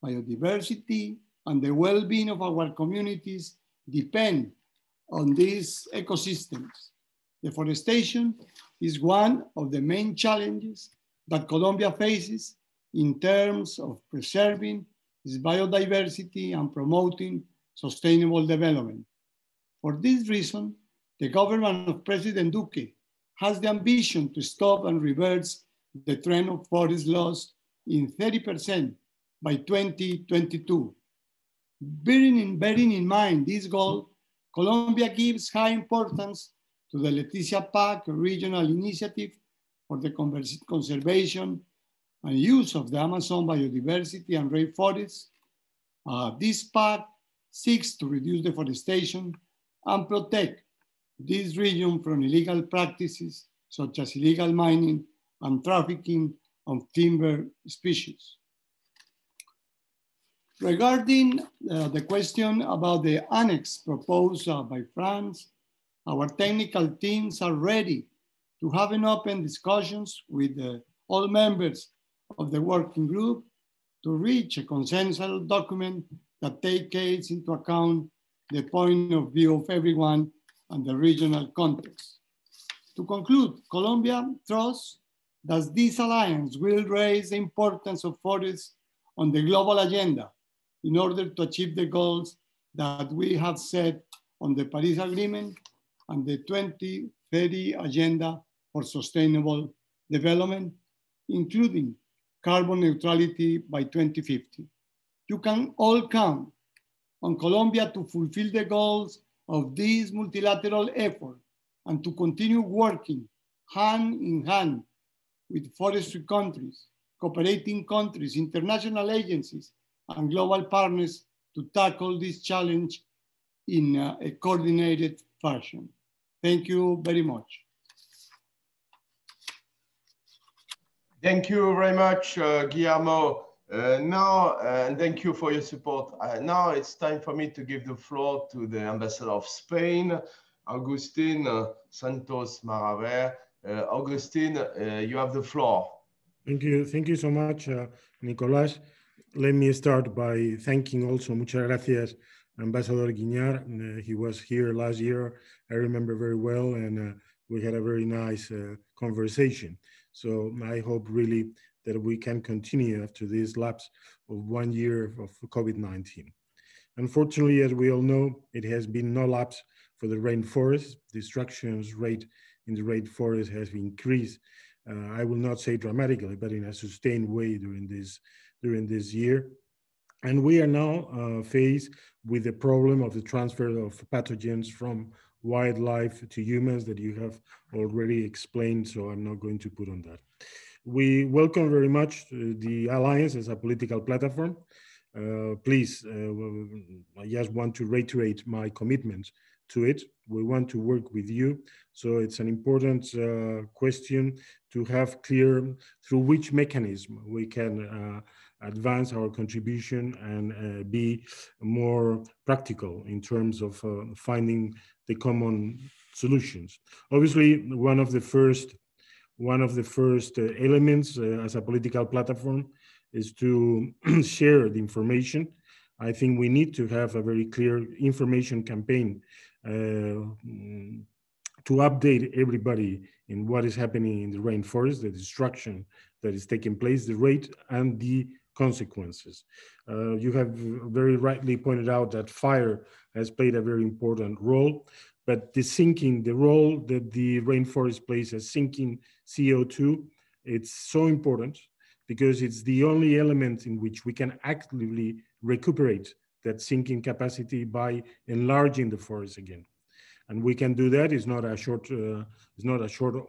biodiversity, and the well-being of our communities depend on these ecosystems. Deforestation is one of the main challenges that Colombia faces in terms of preserving its biodiversity and promoting sustainable development. For this reason, the government of President Duque has the ambition to stop and reverse the trend of forest loss in 30% by 2022. Bearing in mind this goal, Colombia gives high importance to the Leticia PAC regional initiative for the conservation and use of the Amazon biodiversity and rainforests. This PAC seeks to reduce deforestation and protect this region from illegal practices such as illegal mining and trafficking of timber species. Regarding the question about the annex proposed by France, our technical teams are ready to have an open discussions with all members of the working group to reach a consensual document that takes into account the point of view of everyone and the regional context. To conclude, Colombia trusts that this alliance will raise the importance of forests on the global agenda in order to achieve the goals that we have set on the Paris Agreement and the 2030 Agenda for Sustainable Development, including carbon neutrality by 2050. You can all count on Colombia to fulfill the goals of this multilateral effort and to continue working hand in hand with forestry countries, cooperating countries, international agencies, and global partners to tackle this challenge in a coordinated fashion. Thank you very much. Thank you very much, Guillermo. And thank you for your support. Now it's time for me to give the floor to the Ambassador of Spain, Agustin Santos Maraver. Agustin, you have the floor. Thank you so much, Nicolás. Let me start by thanking also, muchas gracias, Ambassador Guignard. He was here last year, I remember very well, and we had a very nice conversation. So I hope really that we can continue after this lapse of 1 year of COVID-19. Unfortunately, as we all know, it has been no lapse for the rainforest. Destruction rate in the rainforest has increased. I will not say dramatically, but in a sustained way during this year. And we are now faced with the problem of the transfer of pathogens from wildlife to humans that you have already explained, so I'm not going to put on that. We welcome very much the Alliance as a political platform. Please, I just want to reiterate my commitment to it. We want to work with you. So it's an important question to have clear through which mechanism we can advance our contribution and be more practical in terms of finding the common solutions. Obviously, one of the first elements as a political platform is to share the information. I think we need to have a very clear information campaign to update everybody in what is happening in the rainforest, the destruction that is taking place, the rate and the consequences. You have very rightly pointed out that fire has played a very important role, but the role that the rainforest plays as sinking CO2, it's so important because it's the only element in which we can actively recuperate that sinking capacity by enlarging the forest again. And we can do that. It's not a short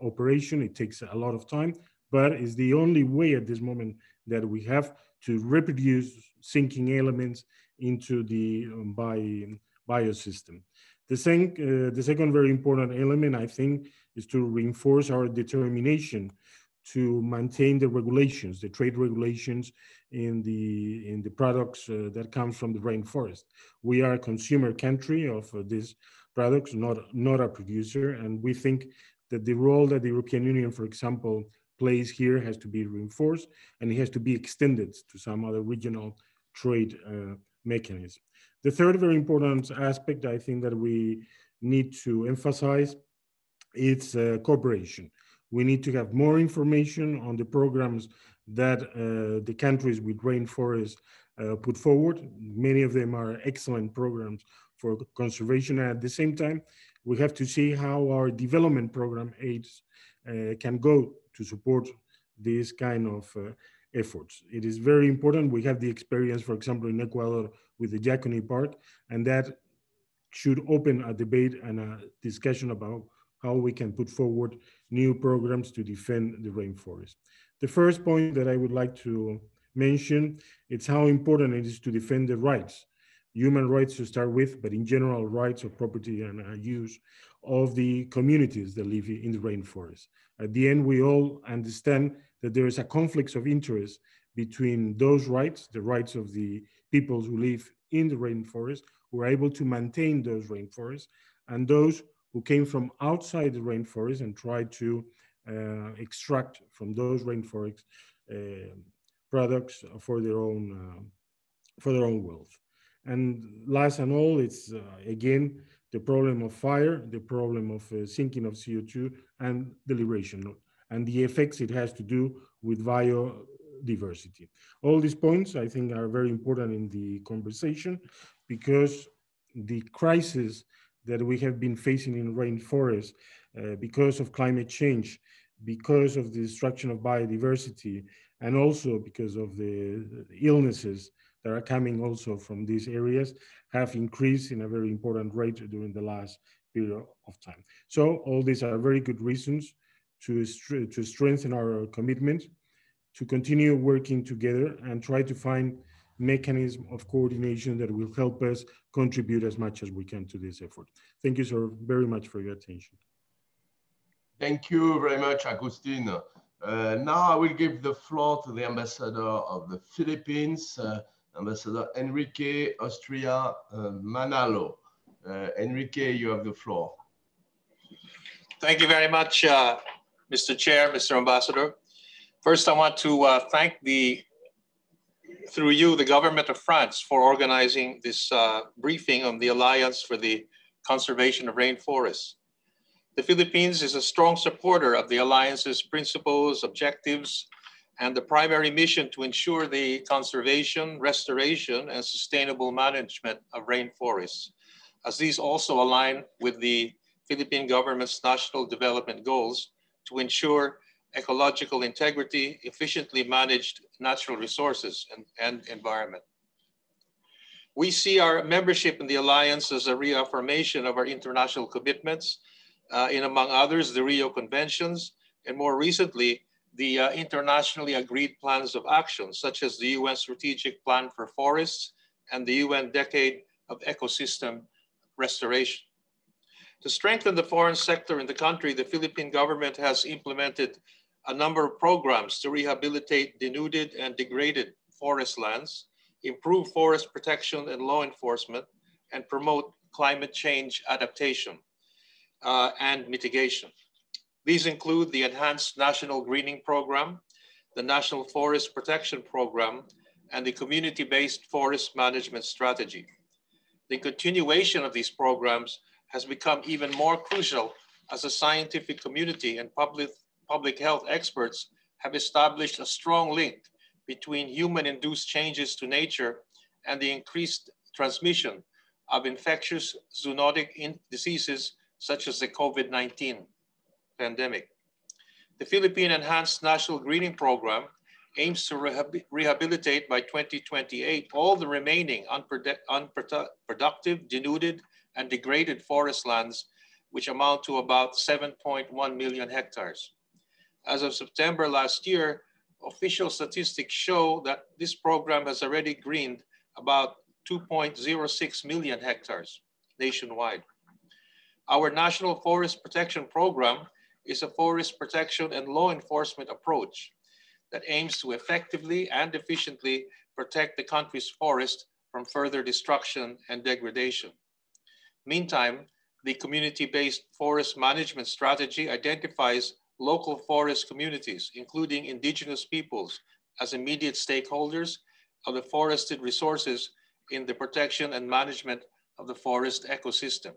operation. It takes a lot of time, but it's the only way at this moment that we have to reproduce sinking elements into the biosystem. The second very important element, I think, is to reinforce our determination to maintain the regulations, the trade regulations in the products that comes from the rainforest. We are a consumer country of these products, not a producer, and we think that the role that the European Union, for example, plays here has to be reinforced, and it has to be extended to some other regional trade mechanism. The third very important aspect I think that we need to emphasize is cooperation. We need to have more information on the programs that the countries with rainforests put forward. Many of them are excellent programs for conservation. And at the same time, we have to see how our development program aids can go to support these kind of efforts. It is very important. We have the experience, for example, in Ecuador with the Yaconi Park, and that should open a debate and a discussion about how we can put forward new programs to defend the rainforest. The first point that I would like to mention, it's how important it is to defend the rights, human rights to start with, but in general, rights of property and use of the communities that live in the rainforest. At the end, we all understand that there is a conflict of interest between those rights, the rights of the peoples who live in the rainforest, who are able to maintain those rainforests, and those who came from outside the rainforest and tried to extract from those rainforest products for their own wealth. And last and all, it's again the problem of fire, the problem of sinking of CO2, and the liberation, and the effects it has to do with biodiversity. All these points, I think, are very important in the conversation, because the crisis that we have been facing in rainforests because of climate change, because of the destruction of biodiversity, and also because of the illnesses that are coming also from these areas, have increased in a very important rate during the last period of time. So all these are very good reasons to strengthen our commitment, to continue working together and try to find mechanism of coordination that will help us contribute as much as we can to this effort. Thank you so very much for your attention. Thank you very much, Agustin. Now I will give the floor to the ambassador of the Philippines, Ambassador Enrique Austria Manalo. Enrique, you have the floor. Thank you very much, Mr. Chair, Mr. Ambassador. First, I want to thank through you, the government of France, for organizing this briefing on the Alliance for the Conservation of Rainforests. The Philippines is a strong supporter of the Alliance's principles, objectives, and the primary mission to ensure the conservation, restoration, and sustainable management of rainforests, as these also align with the Philippine government's national development goals to ensure ecological integrity, efficiently managed natural resources and environment. We see our membership in the Alliance as a reaffirmation of our international commitments, in among others, the Rio Conventions, and more recently, the internationally agreed plans of action, such as the UN Strategic Plan for Forests and the UN Decade of Ecosystem Restoration. To strengthen the forest sector in the country, the Philippine government has implemented a number of programs to rehabilitate denuded and degraded forest lands, improve forest protection and law enforcement, and promote climate change adaptation and mitigation. These include the Enhanced National Greening Program, the National Forest Protection Program, and the Community-Based Forest Management Strategy. The continuation of these programs has become even more crucial as the scientific community and public health experts have established a strong link between human-induced changes to nature and the increased transmission of infectious zoonotic diseases such as the COVID-19 pandemic. The Philippine Enhanced National Greening Program aims to rehabilitate by 2028 all the remaining unproductive, denuded, and degraded forest lands, which amount to about 7.1 million hectares. As of September last year, official statistics show that this program has already greened about 2.06 million hectares nationwide. Our National Forest Protection Program is a forest protection and law enforcement approach that aims to effectively and efficiently protect the country's forest from further destruction and degradation. Meantime, the community-based forest management strategy identifies local forest communities, including indigenous peoples, as immediate stakeholders of the forested resources in the protection and management of the forest ecosystem.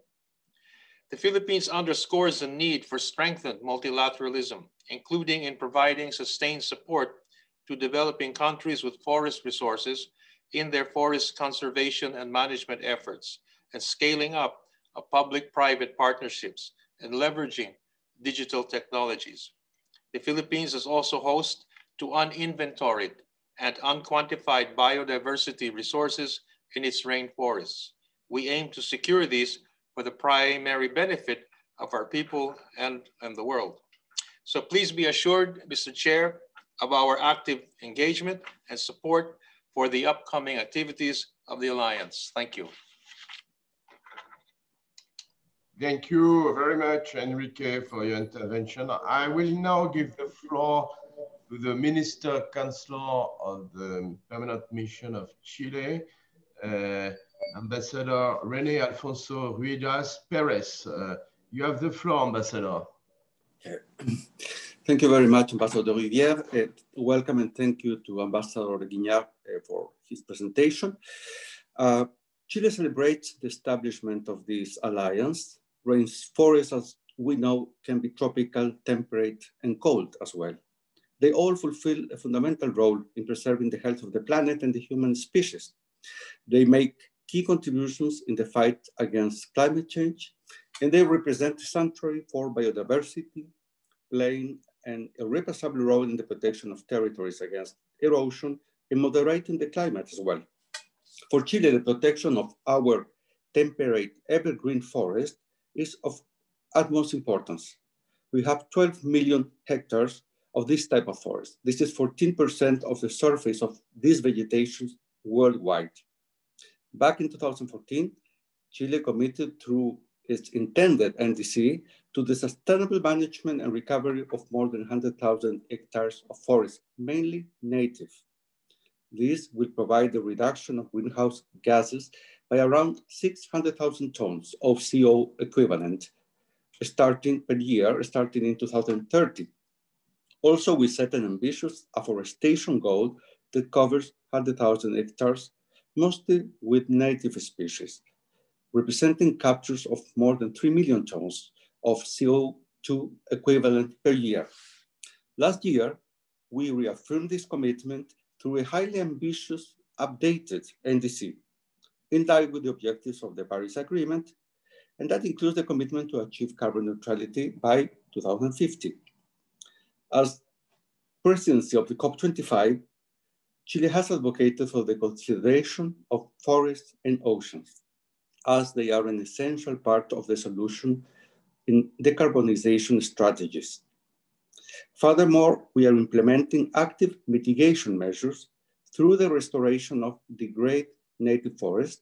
The Philippines underscores the need for strengthened multilateralism, including in providing sustained support to developing countries with forest resources in their forest conservation and management efforts, and scaling up of public-private partnerships and leveraging digital technologies. The Philippines is also host to uninventoried and unquantified biodiversity resources in its rainforests. We aim to secure these for the primary benefit of our people and the world. So please be assured, Mr. Chair, of our active engagement and support for the upcoming activities of the Alliance. Thank you. Thank you very much, Enrique, for your intervention. I will now give the floor to the Minister Chancellor of the Permanent Mission of Chile, Ambassador René Alfonso Ruidas Perez. You have the floor, Ambassador. Thank you very much, Ambassador Rivière. Welcome and thank you to Ambassador Guignard for his presentation. Chile celebrates the establishment of this alliance. Rainforests, as we know, can be tropical, temperate, and cold as well. They all fulfill a fundamental role in preserving the health of the planet and the human species. They make key contributions in the fight against climate change, and they represent a sanctuary for biodiversity, playing an irreplaceable role in the protection of territories against erosion and moderating the climate as well. For Chile, the protection of our temperate evergreen forest is of utmost importance. We have 12 million hectares of this type of forest. This is 14% of the surface of these vegetations worldwide. Back in 2014, Chile committed through its intended NDC to the sustainable management and recovery of more than 100,000 hectares of forest, mainly native. This will provide the reduction of greenhouse gases by around 600,000 tons of CO equivalent per year, starting in 2030. Also, we set an ambitious afforestation goal that covers 100,000 hectares, mostly with native species, representing captures of more than 3 million tons of CO2 equivalent per year. Last year, we reaffirmed this commitment through a highly ambitious updated NDC, in line with the objectives of the Paris Agreement, and that includes the commitment to achieve carbon neutrality by 2050. As presidency of the COP25, Chile has advocated for the consideration of forests and oceans, as they are an essential part of the solution in decarbonization strategies. Furthermore, we are implementing active mitigation measures through the restoration of degraded native forests,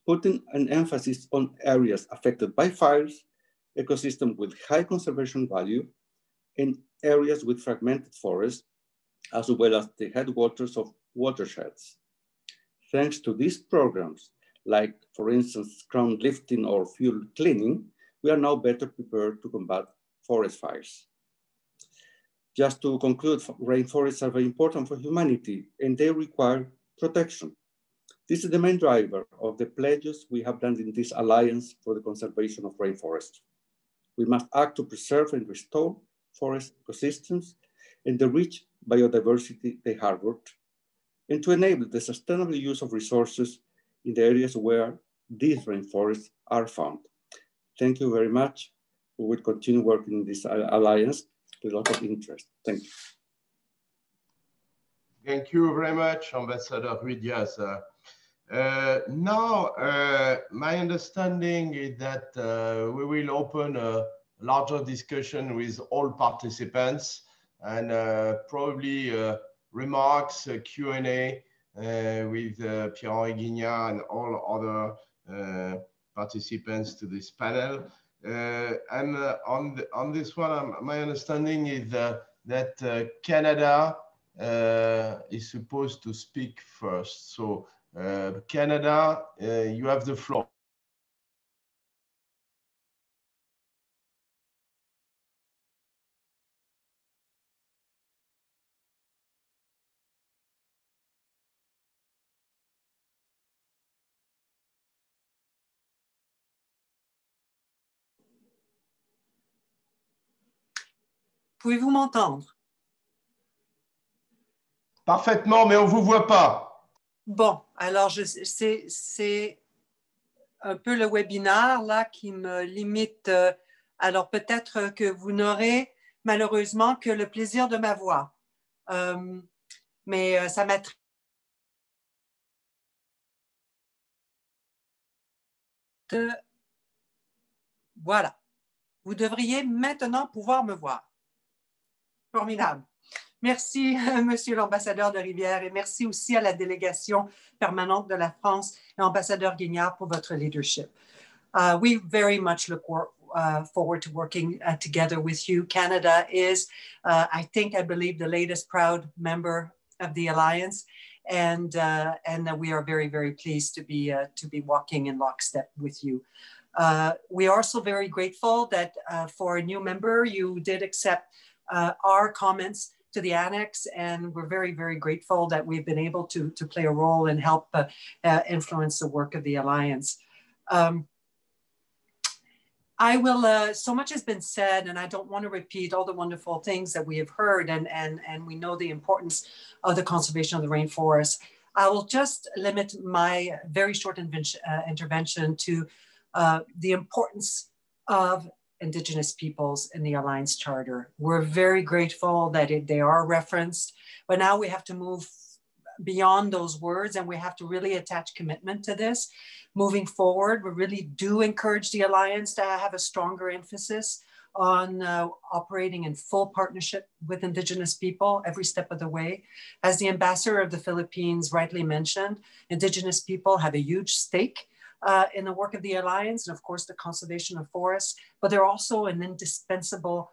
putting an emphasis on areas affected by fires, ecosystems with high conservation value, and areas with fragmented forests, as well as the headwaters of watersheds. Thanks to these programs, like, for instance, ground lifting or fuel cleaning, we are now better prepared to combat forest fires. Just to conclude, rainforests are very important for humanity and they require protection. This is the main driver of the pledges we have done in this alliance for the conservation of rainforests. We must act to preserve and restore forest ecosystems and the rich biodiversity they harbored, and to enable the sustainable use of resources in the areas where these rainforests are found. Thank you very much. We will continue working in this alliance with a lot of interest. Thank you. Thank you very much, Ambassador Ruidas. Now, my understanding is that we will open a larger discussion with all participants and probably remarks, Q&A with Pierre-Henri Guignard and all other participants to this panel. And on this one, my understanding is that Canada is supposed to speak first. So Canada, you have the floor. Pouvez-vous m'entendre? Parfaitement, mais on ne vous voit pas. Bon, alors c'est un peu le webinaire là qui me limite. Alors peut-être que vous n'aurez malheureusement que le plaisir de ma voix. Mais ça m'attriste. Voilà. Vous devriez maintenant pouvoir me voir. Formidable. Merci, Monsieur l'ambassadeur de Rivière, et merci aussi à la délégation permanente de la France et ambassadeur Guignard pour votre leadership. We very much look forward to working together with you. Canada is, I believe, the latest proud member of the Alliance, and we are very, very pleased to be walking in lockstep with you. We are also very grateful that for a new member, you did accept our comments to the annex, and we're very, very grateful that we've been able to play a role and help influence the work of the Alliance. So much has been said, and I don't want to repeat all the wonderful things that we have heard, and we know the importance of the conservation of the rainforest. I will just limit my very short intervention to the importance of Indigenous peoples in the Alliance Charter. We're very grateful that they are referenced, but now we have to move beyond those words, and we have to really attach commitment to this. Moving forward, we really do encourage the Alliance to have a stronger emphasis on operating in full partnership with Indigenous people every step of the way. As the ambassador of the Philippines rightly mentioned, Indigenous people have a huge stake in the work of the Alliance, and of course the conservation of forests, but they're also an indispensable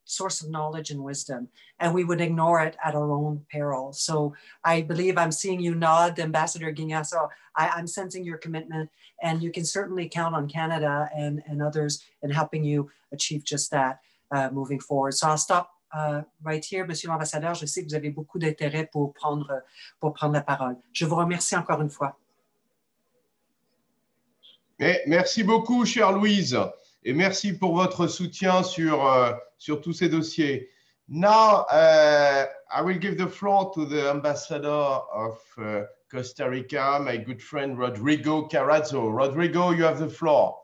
source of knowledge and wisdom, and we would ignore it at our own peril. So I believe I'm seeing you nod, Ambassador Guignard, so I'm sensing your commitment, and you can certainly count on Canada and others in helping you achieve just that moving forward. So I'll stop right here. Monsieur l'Ambassadeur, je sais que vous avez beaucoup d'intérêt pour prendre la parole. Je vous remercie encore une fois. Merci beaucoup, chère Louise, et merci pour votre soutien sur tous ces dossiers. Now, I will give the floor to the ambassador of Costa Rica, my good friend Rodrigo Carazo. Rodrigo, you have the floor.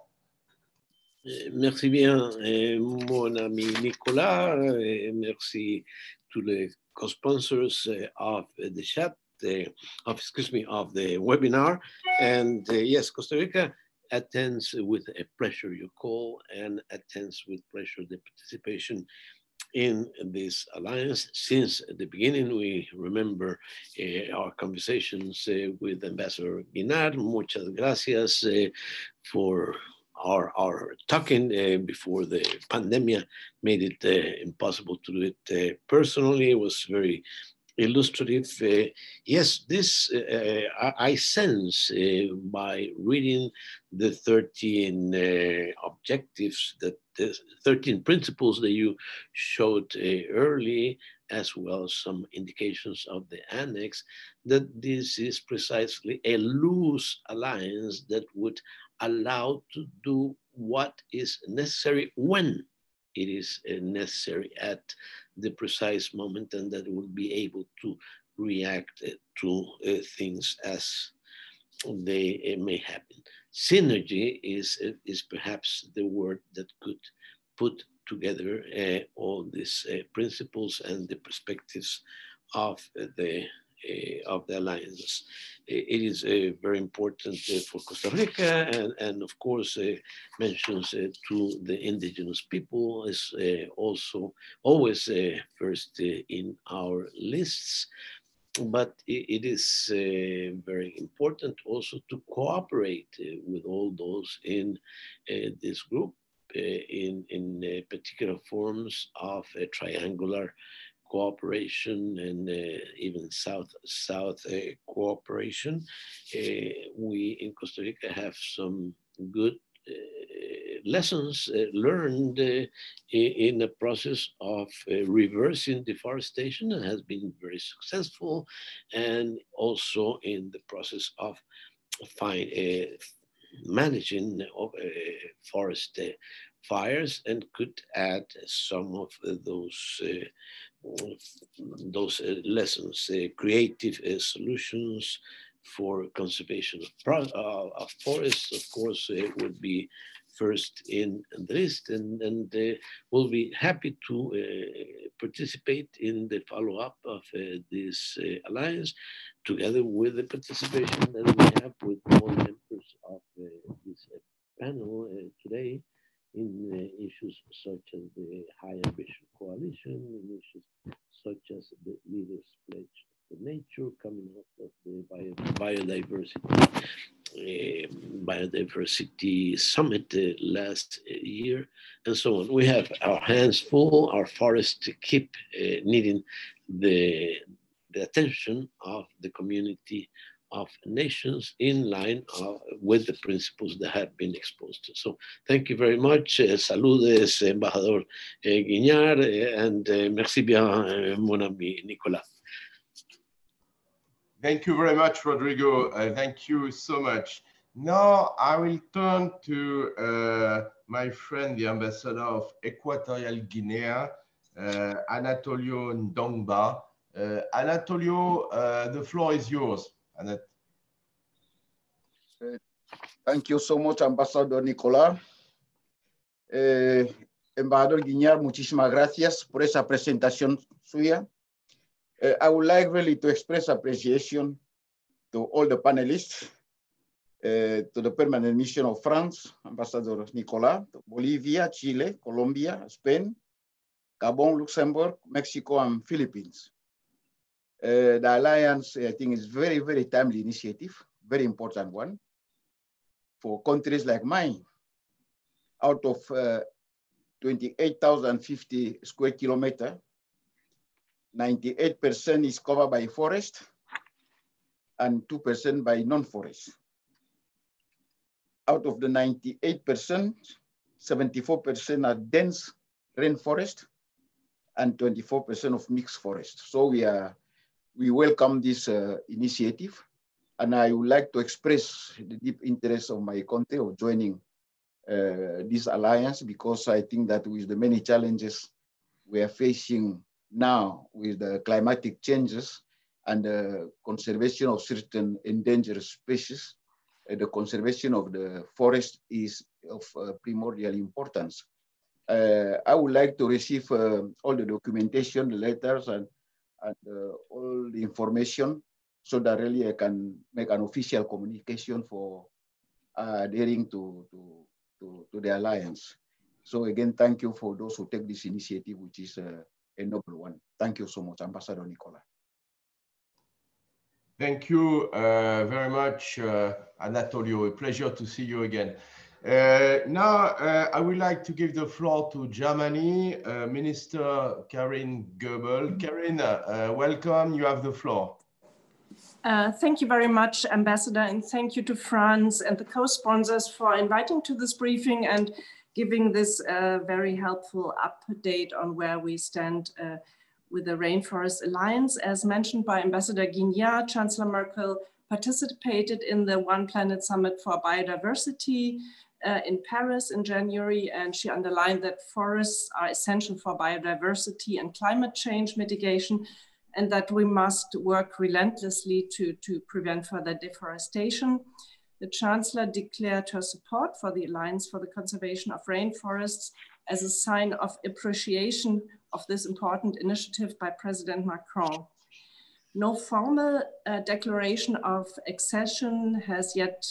Merci bien, mon ami Nicolas, et merci tous les co-sponsors of the chat, of the webinar. And yes, Costa Rica attends with a pleasure your call and attends with pleasure the participation in this alliance. Since the beginning, we remember our conversations with Ambassador Guignard. Muchas gracias for our talking before the pandemic made it impossible to do it personally. It was very illustrative. Yes, this I sense by reading the 13 objectives, that the 13 principles that you showed early, as well as some indications of the annex, that this is precisely a loose alliance that would allow to do what is necessary when it is necessary at the precise moment, and that will be able to react to things as they may happen. Synergy is perhaps the word that could put together all these principles and the perspectives of the alliance. It is very important for Costa Rica, and of course mentions to the indigenous people is also always first in our lists. But it is very important also to cooperate with all those in this group, in particular forms of triangular cooperation and even South-South cooperation. We in Costa Rica have some good lessons learned in the process of reversing deforestation, and has been very successful, and also in the process of managing forest fires, and could add some of those lessons, creative solutions for conservation of forests, of course, would be first in the list, and we'll be happy to participate in the follow-up of this alliance, together with the participation that we have with all members of this panel today, in issues such as the High Ambition Coalition, in issues such as the Leaders' Pledge for Nature coming out of the biodiversity summit last year, and so on. We have our hands full. Our forests keep needing the attention of the community of nations, in line with the principles that have been exposed. So thank you very much. Saludes, Embajador Guignard, and merci bien, mon ami Nicolas. Thank you very much, Rodrigo. Thank you so much. Now I will turn to my friend, the ambassador of Equatorial Guinea, Anatolio Ndongba. Anatolio, the floor is yours. Thank you so much, Ambassador Nicolás. Embajador Guignard, muchísimas gracias por esa presentación suya. I would like really to express appreciation to all the panelists, to the permanent mission of France, Ambassador Nicolás, Bolivia, Chile, Colombia, Spain, Gabon, Luxembourg, Mexico, and Philippines. The Alliance, I think, is very, very timely initiative, very important one for countries like mine. Out of 28,050 square kilometers, 98% is covered by forest and 2% by non-forest. Out of the 98%, 74% are dense rainforest and 24% of mixed forest. So we welcome this initiative, and I would like to express the deep interest of my country of joining this alliance, because I think that with the many challenges we are facing now with the climatic changes and the conservation of certain endangered species, the conservation of the forest is of primordial importance. I would like to receive all the documentation, the letters, and all the information, so that really I can make an official communication for adhering to the alliance. So again, thank you for those who take this initiative, which is a noble one. Thank you so much, Ambassador Nicolás. Thank you very much, Anatolio. A pleasure to see you again. Now, I would like to give the floor to Germany, Minister Karin Goebel. Karin, welcome. You have the floor. Thank you very much, Ambassador, and thank you to France and the co-sponsors for inviting to this briefing and giving this very helpful update on where we stand with the Rainforest Alliance. As mentioned by Ambassador Guignard, Chancellor Merkel participated in the One Planet Summit for Biodiversity in Paris in January, and she underlined that forests are essential for biodiversity and climate change mitigation, and that we must work relentlessly to prevent further deforestation. The Chancellor declared her support for the Alliance for the Conservation of Rainforests as a sign of appreciation of this important initiative by President Macron. No formal declaration of accession has yet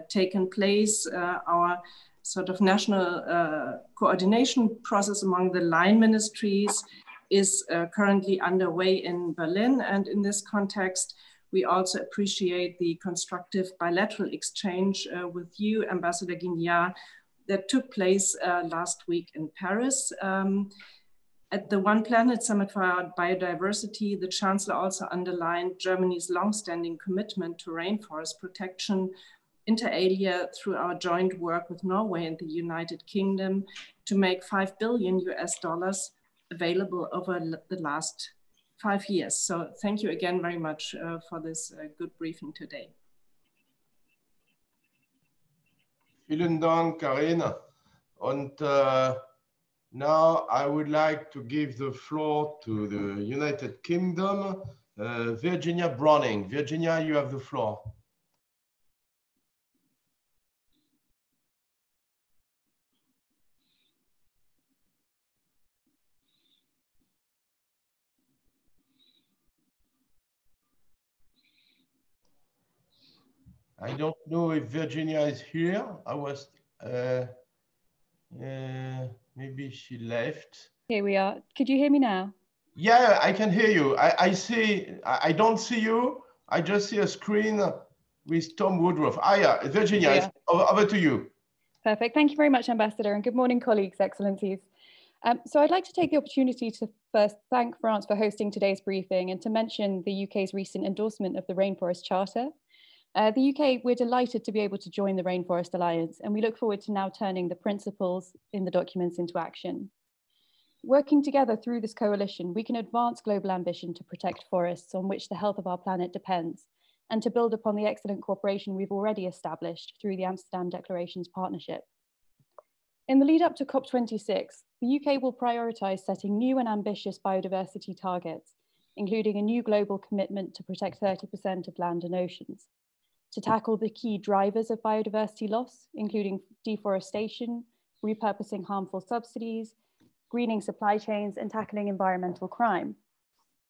taken place. Our sort of national coordination process among the line ministries is currently underway in Berlin. And in this context, we also appreciate the constructive bilateral exchange with you, Ambassador Guignard, that took place last week in Paris. At the One Planet Summit for Biodiversity, the Chancellor also underlined Germany's longstanding commitment to rainforest protection, inter alia through our joint work with Norway and the United Kingdom to make $5 billion available over the last 5 years. So thank you again very much for this good briefing today. Vielen Dank, Karin. Und now I would like to give the floor to the United Kingdom, Virginia Browning. Virginia, you have the floor. I don't know if Virginia is here. I was, maybe she left. Here we are. Could you hear me now? Yeah, I can hear you. I don't see you. I just see a screen with Tom Woodruff. Ah, yeah, Virginia, yeah. Over to you. Perfect. Thank you very much, Ambassador, and good morning, colleagues, excellencies. So I'd like to take the opportunity to first thank France for hosting today's briefing and to mention the UK's recent endorsement of the Rainforest Charter. The UK, we're delighted to be able to join the Rainforest Alliance, and we look forward to now turning the principles in the documents into action. Working together through this coalition, we can advance global ambition to protect forests on which the health of our planet depends, and to build upon the excellent cooperation we've already established through the Amsterdam Declarations partnership. In the lead up to COP26, the UK will prioritise setting new and ambitious biodiversity targets, including a new global commitment to protect 30% of land and oceans, to tackle the key drivers of biodiversity loss, including deforestation, repurposing harmful subsidies, greening supply chains, and tackling environmental crime.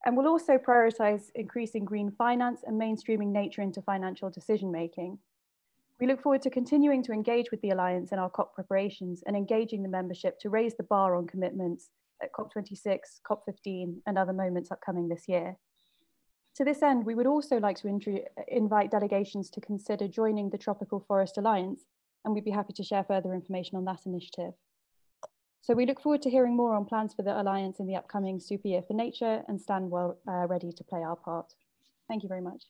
And we'll also prioritise increasing green finance and mainstreaming nature into financial decision-making. We look forward to continuing to engage with the Alliance in our COP preparations and engaging the membership to raise the bar on commitments at COP26, COP15, and other moments upcoming this year. To this end, we would also like to invite delegations to consider joining the Tropical Forest Alliance, and we'd be happy to share further information on that initiative. So we look forward to hearing more on plans for the Alliance in the upcoming Super Year for Nature and stand well ready to play our part. Thank you very much.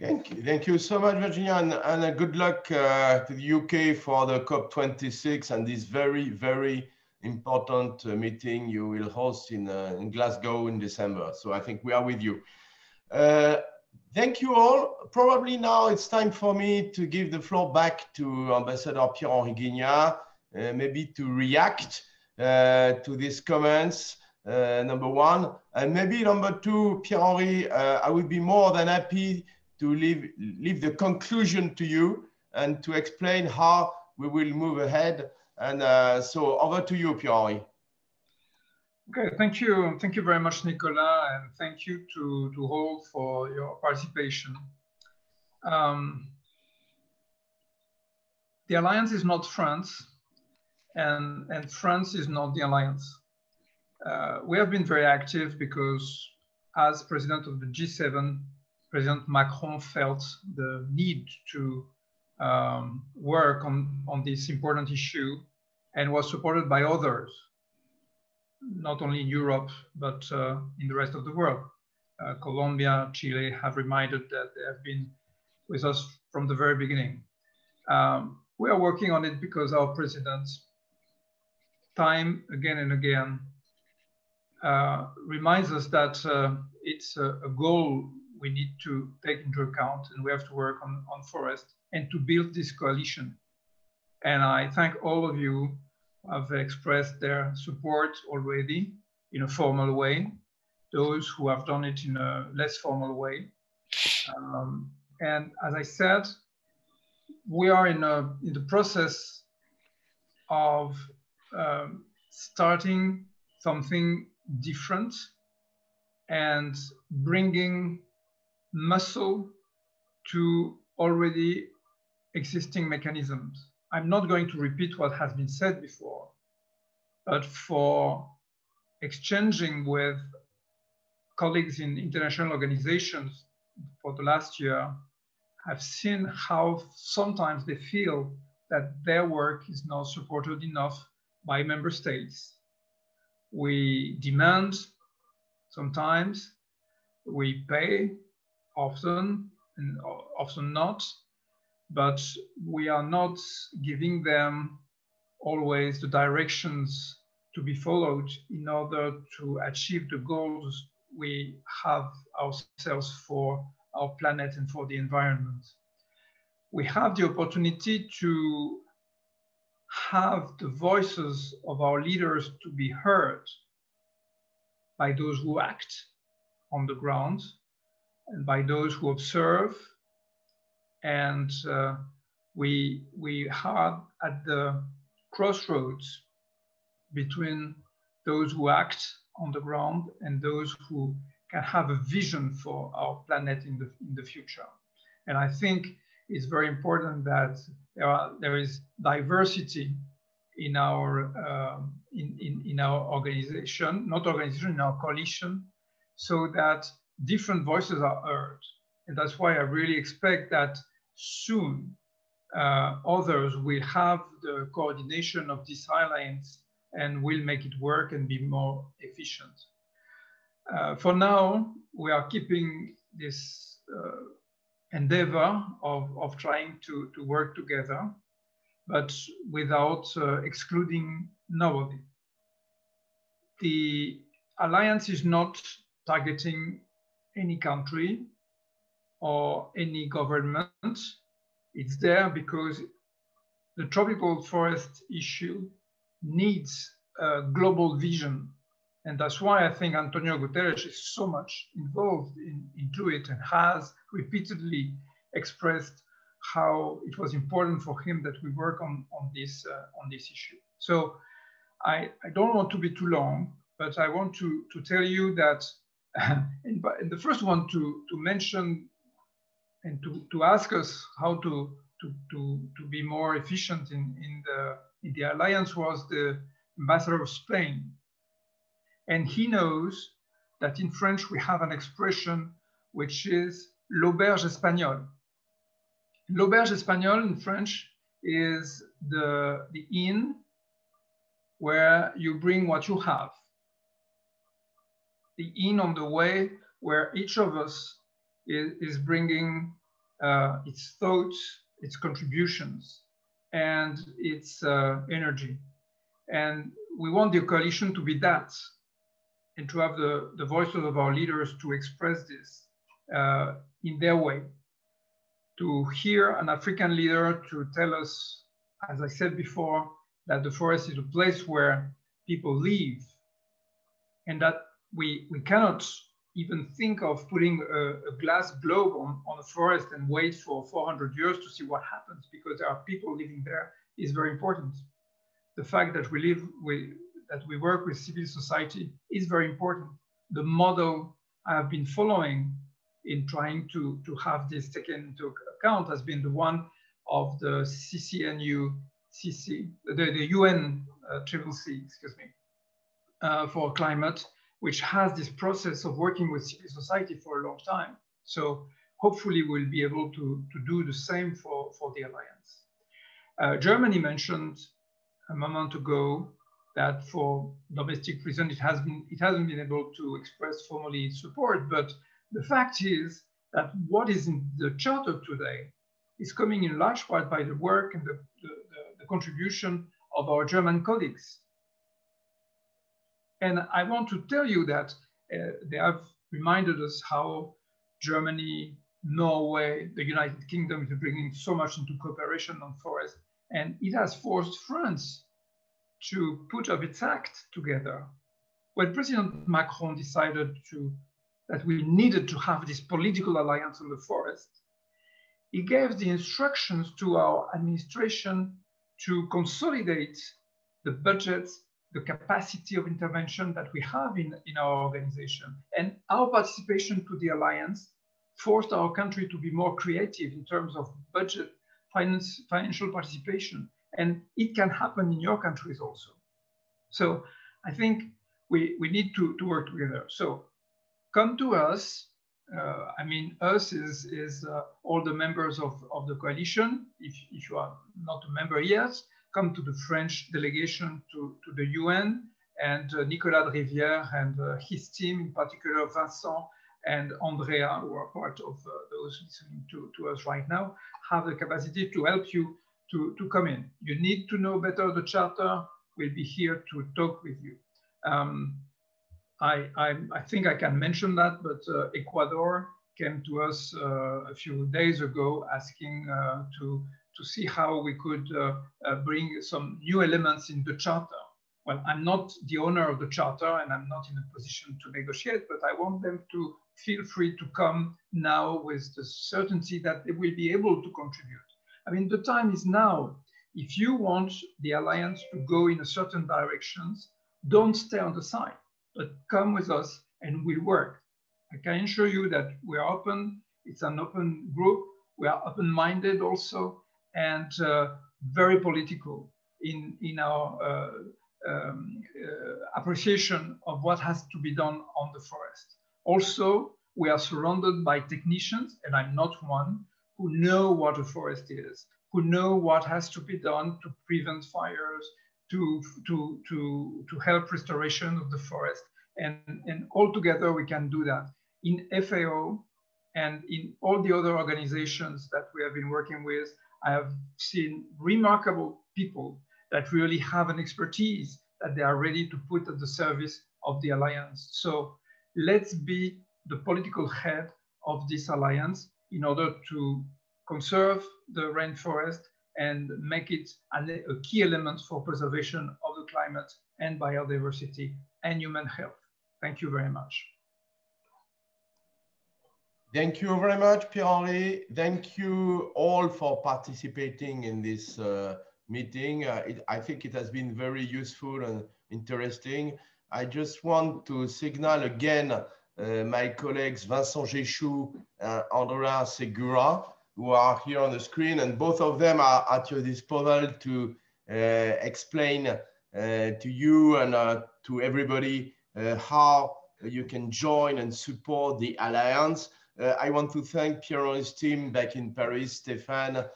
Thank you so much, Virginia, and good luck to the UK for the COP26 and this very, very important meeting you will host in Glasgow in December. So I think we are with you. Thank you all. Probably now it's time for me to give the floor back to Ambassador Pierre-Henri Guignard, maybe to react to these comments, number one. And maybe number two, Pierre-Henri, I would be more than happy to leave the conclusion to you and to explain how we will move ahead. And so over to you, Pierre-Henri. Okay, thank you. Thank you very much, Nicolas, and thank you to all for your participation. The Alliance is not France, and France is not the Alliance. We have been very active because as president of the G7, President Macron felt the need to work on this important issue and was supported by others, not only in Europe, but in the rest of the world. Colombia, Chile have reminded that they have been with us from the very beginning. We are working on it because our president, time again and again, reminds us that it's a goal we need to take into account, and we have to work on forest and to build this coalition. And I thank all of you who have expressed their support already in a formal way, those who have done it in a less formal way. And as I said, we are in the process of starting something different and bringing muscle to already existing mechanisms. I'm not going to repeat what has been said before, but for exchanging with colleagues in international organizations for the last year, have seen how sometimes they feel that their work is not supported enough by member states. We demand sometimes, we pay often and often not, but we are not giving them always the directions to be followed in order to achieve the goals we have ourselves for our planet and for the environment. We have the opportunity to have the voices of our leaders to be heard by those who act on the ground and by those who observe. And we are at the crossroads between those who act on the ground and those who can have a vision for our planet in the future. And I think it's very important that there is diversity in our organization, in our coalition, so that different voices are heard. And that's why I really expect that soon others will have the coordination of this alliance and will make it work and be more efficient. For now, we are keeping this endeavor of trying to work together, but without excluding nobody. The alliance is not targeting any country or any government. It's there because the tropical forest issue needs a global vision. And that's why I think Antonio Guterres is so much involved into it and has repeatedly expressed how it was important for him that we work on this issue. So I don't want to be too long, but I want to tell you that and the first one to mention and to ask us how to be more efficient in the alliance was the ambassador of Spain. And he knows that in French we have an expression which is l'auberge espagnole. L'auberge espagnole in French is the inn where you bring what you have. The inn on the way where each of us is bringing its thoughts, its contributions, and its energy. And we want the coalition to be that, and to have the voices of our leaders to express this in their way. To hear an African leader to tell us, as I said before, that the forest is a place where people live, and that we cannot even think of putting a glass globe on a forest and wait for 400 years to see what happens, because there are people living there is very important. The fact that we work with civil society is very important. The model I have been following in trying to have this taken into account has been the one of the CCNU-CC, the UN CCC, excuse me, for climate, which has this process of working with civil society for a long time. So hopefully we'll be able to do the same for the alliance. Germany mentioned a moment ago that for domestic reasons it hasn't been able to express formally its support, but the fact is that what is in the charter today is coming in large part by the work and the contribution of our German colleagues. And I want to tell you that they have reminded us how Germany, Norway, the United Kingdom is bringing so much into cooperation on forests, and it has forced France to put up its act together. When President Macron decided that we needed to have this political alliance on the forest, he gave the instructions to our administration to consolidate the budgets, the capacity of intervention that we have in our organization. And our participation to the alliance forced our country to be more creative in terms of budget, financial participation. And it can happen in your countries also. So I think we need to work together. So come to us I mean, us is all the members of the coalition. If you are not a member yet, come to the French delegation to the UN, and Nicolas de Rivière and his team, in particular Vincent and Andrea, who are part of those listening to us right now, have the capacity to help you to come in. You need to know better the charter. We'll be here to talk with you. I think I can mention that, but Ecuador came to us a few days ago asking to see how we could bring some new elements in the charter. Well, I'm not the owner of the charter and I'm not in a position to negotiate, but I want them to feel free to come now with the certainty that they will be able to contribute. I mean, the time is now. If you want the alliance to go in a certain directions, don't stay on the side, but come with us and we'll work. I can assure you that we are open. It's an open group. We are open-minded also, and very political in our appreciation of what has to be done on the forest. Also, we are surrounded by technicians, and I'm not one, who know what a forest is, who know what has to be done to prevent fires, to help restoration of the forest. And all together we can do that. In FAO and in all the other organizations that we have been working with, I have seen remarkable people that really have an expertise that they are ready to put at the service of the alliance. So let's be the political head of this alliance in order to conserve the rainforest and make it a key element for preservation of the climate and biodiversity and human health. Thank you very much. Thank you very much, Pierre-Henri. Thank you all for participating in this meeting. I think it has been very useful and interesting. I just want to signal again my colleagues Vincent Jéchou and Andrea Segura, who are here on the screen, and both of them are at your disposal to explain to you and to everybody how you can join and support the Alliance. I want to thank Pierre-Henri's team back in Paris, Stéphane,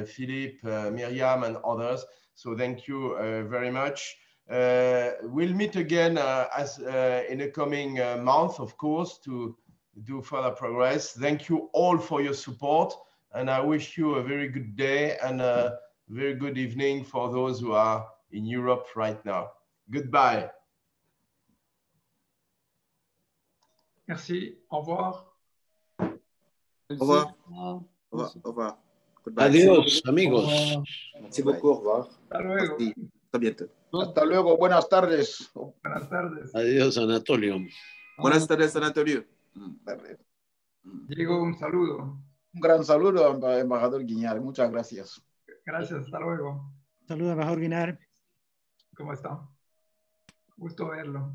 Philippe, Myriam, and others. So thank you very much. We'll meet again in the coming month, of course, to do further progress. Thank you all for your support, and I wish you a very good day and a very good evening for those who are in Europe right now. Goodbye. Merci. Au revoir. Au revoir. Au revoir. Au revoir. Goodbye. Adiós, amigos. Merci beaucoup. Au revoir. Hasta luego. Merci. Hasta bientôt. Hasta luego. Buenas tardes. Buenas tardes. Adiós, Anatolio. Buenas tardes, Anatolio. Diego, un saludo. Un gran saludo, embajador Guignard. Muchas gracias. Gracias. Hasta luego. Saludos, embajador Guignard. ¿Cómo está? Gusto verlo.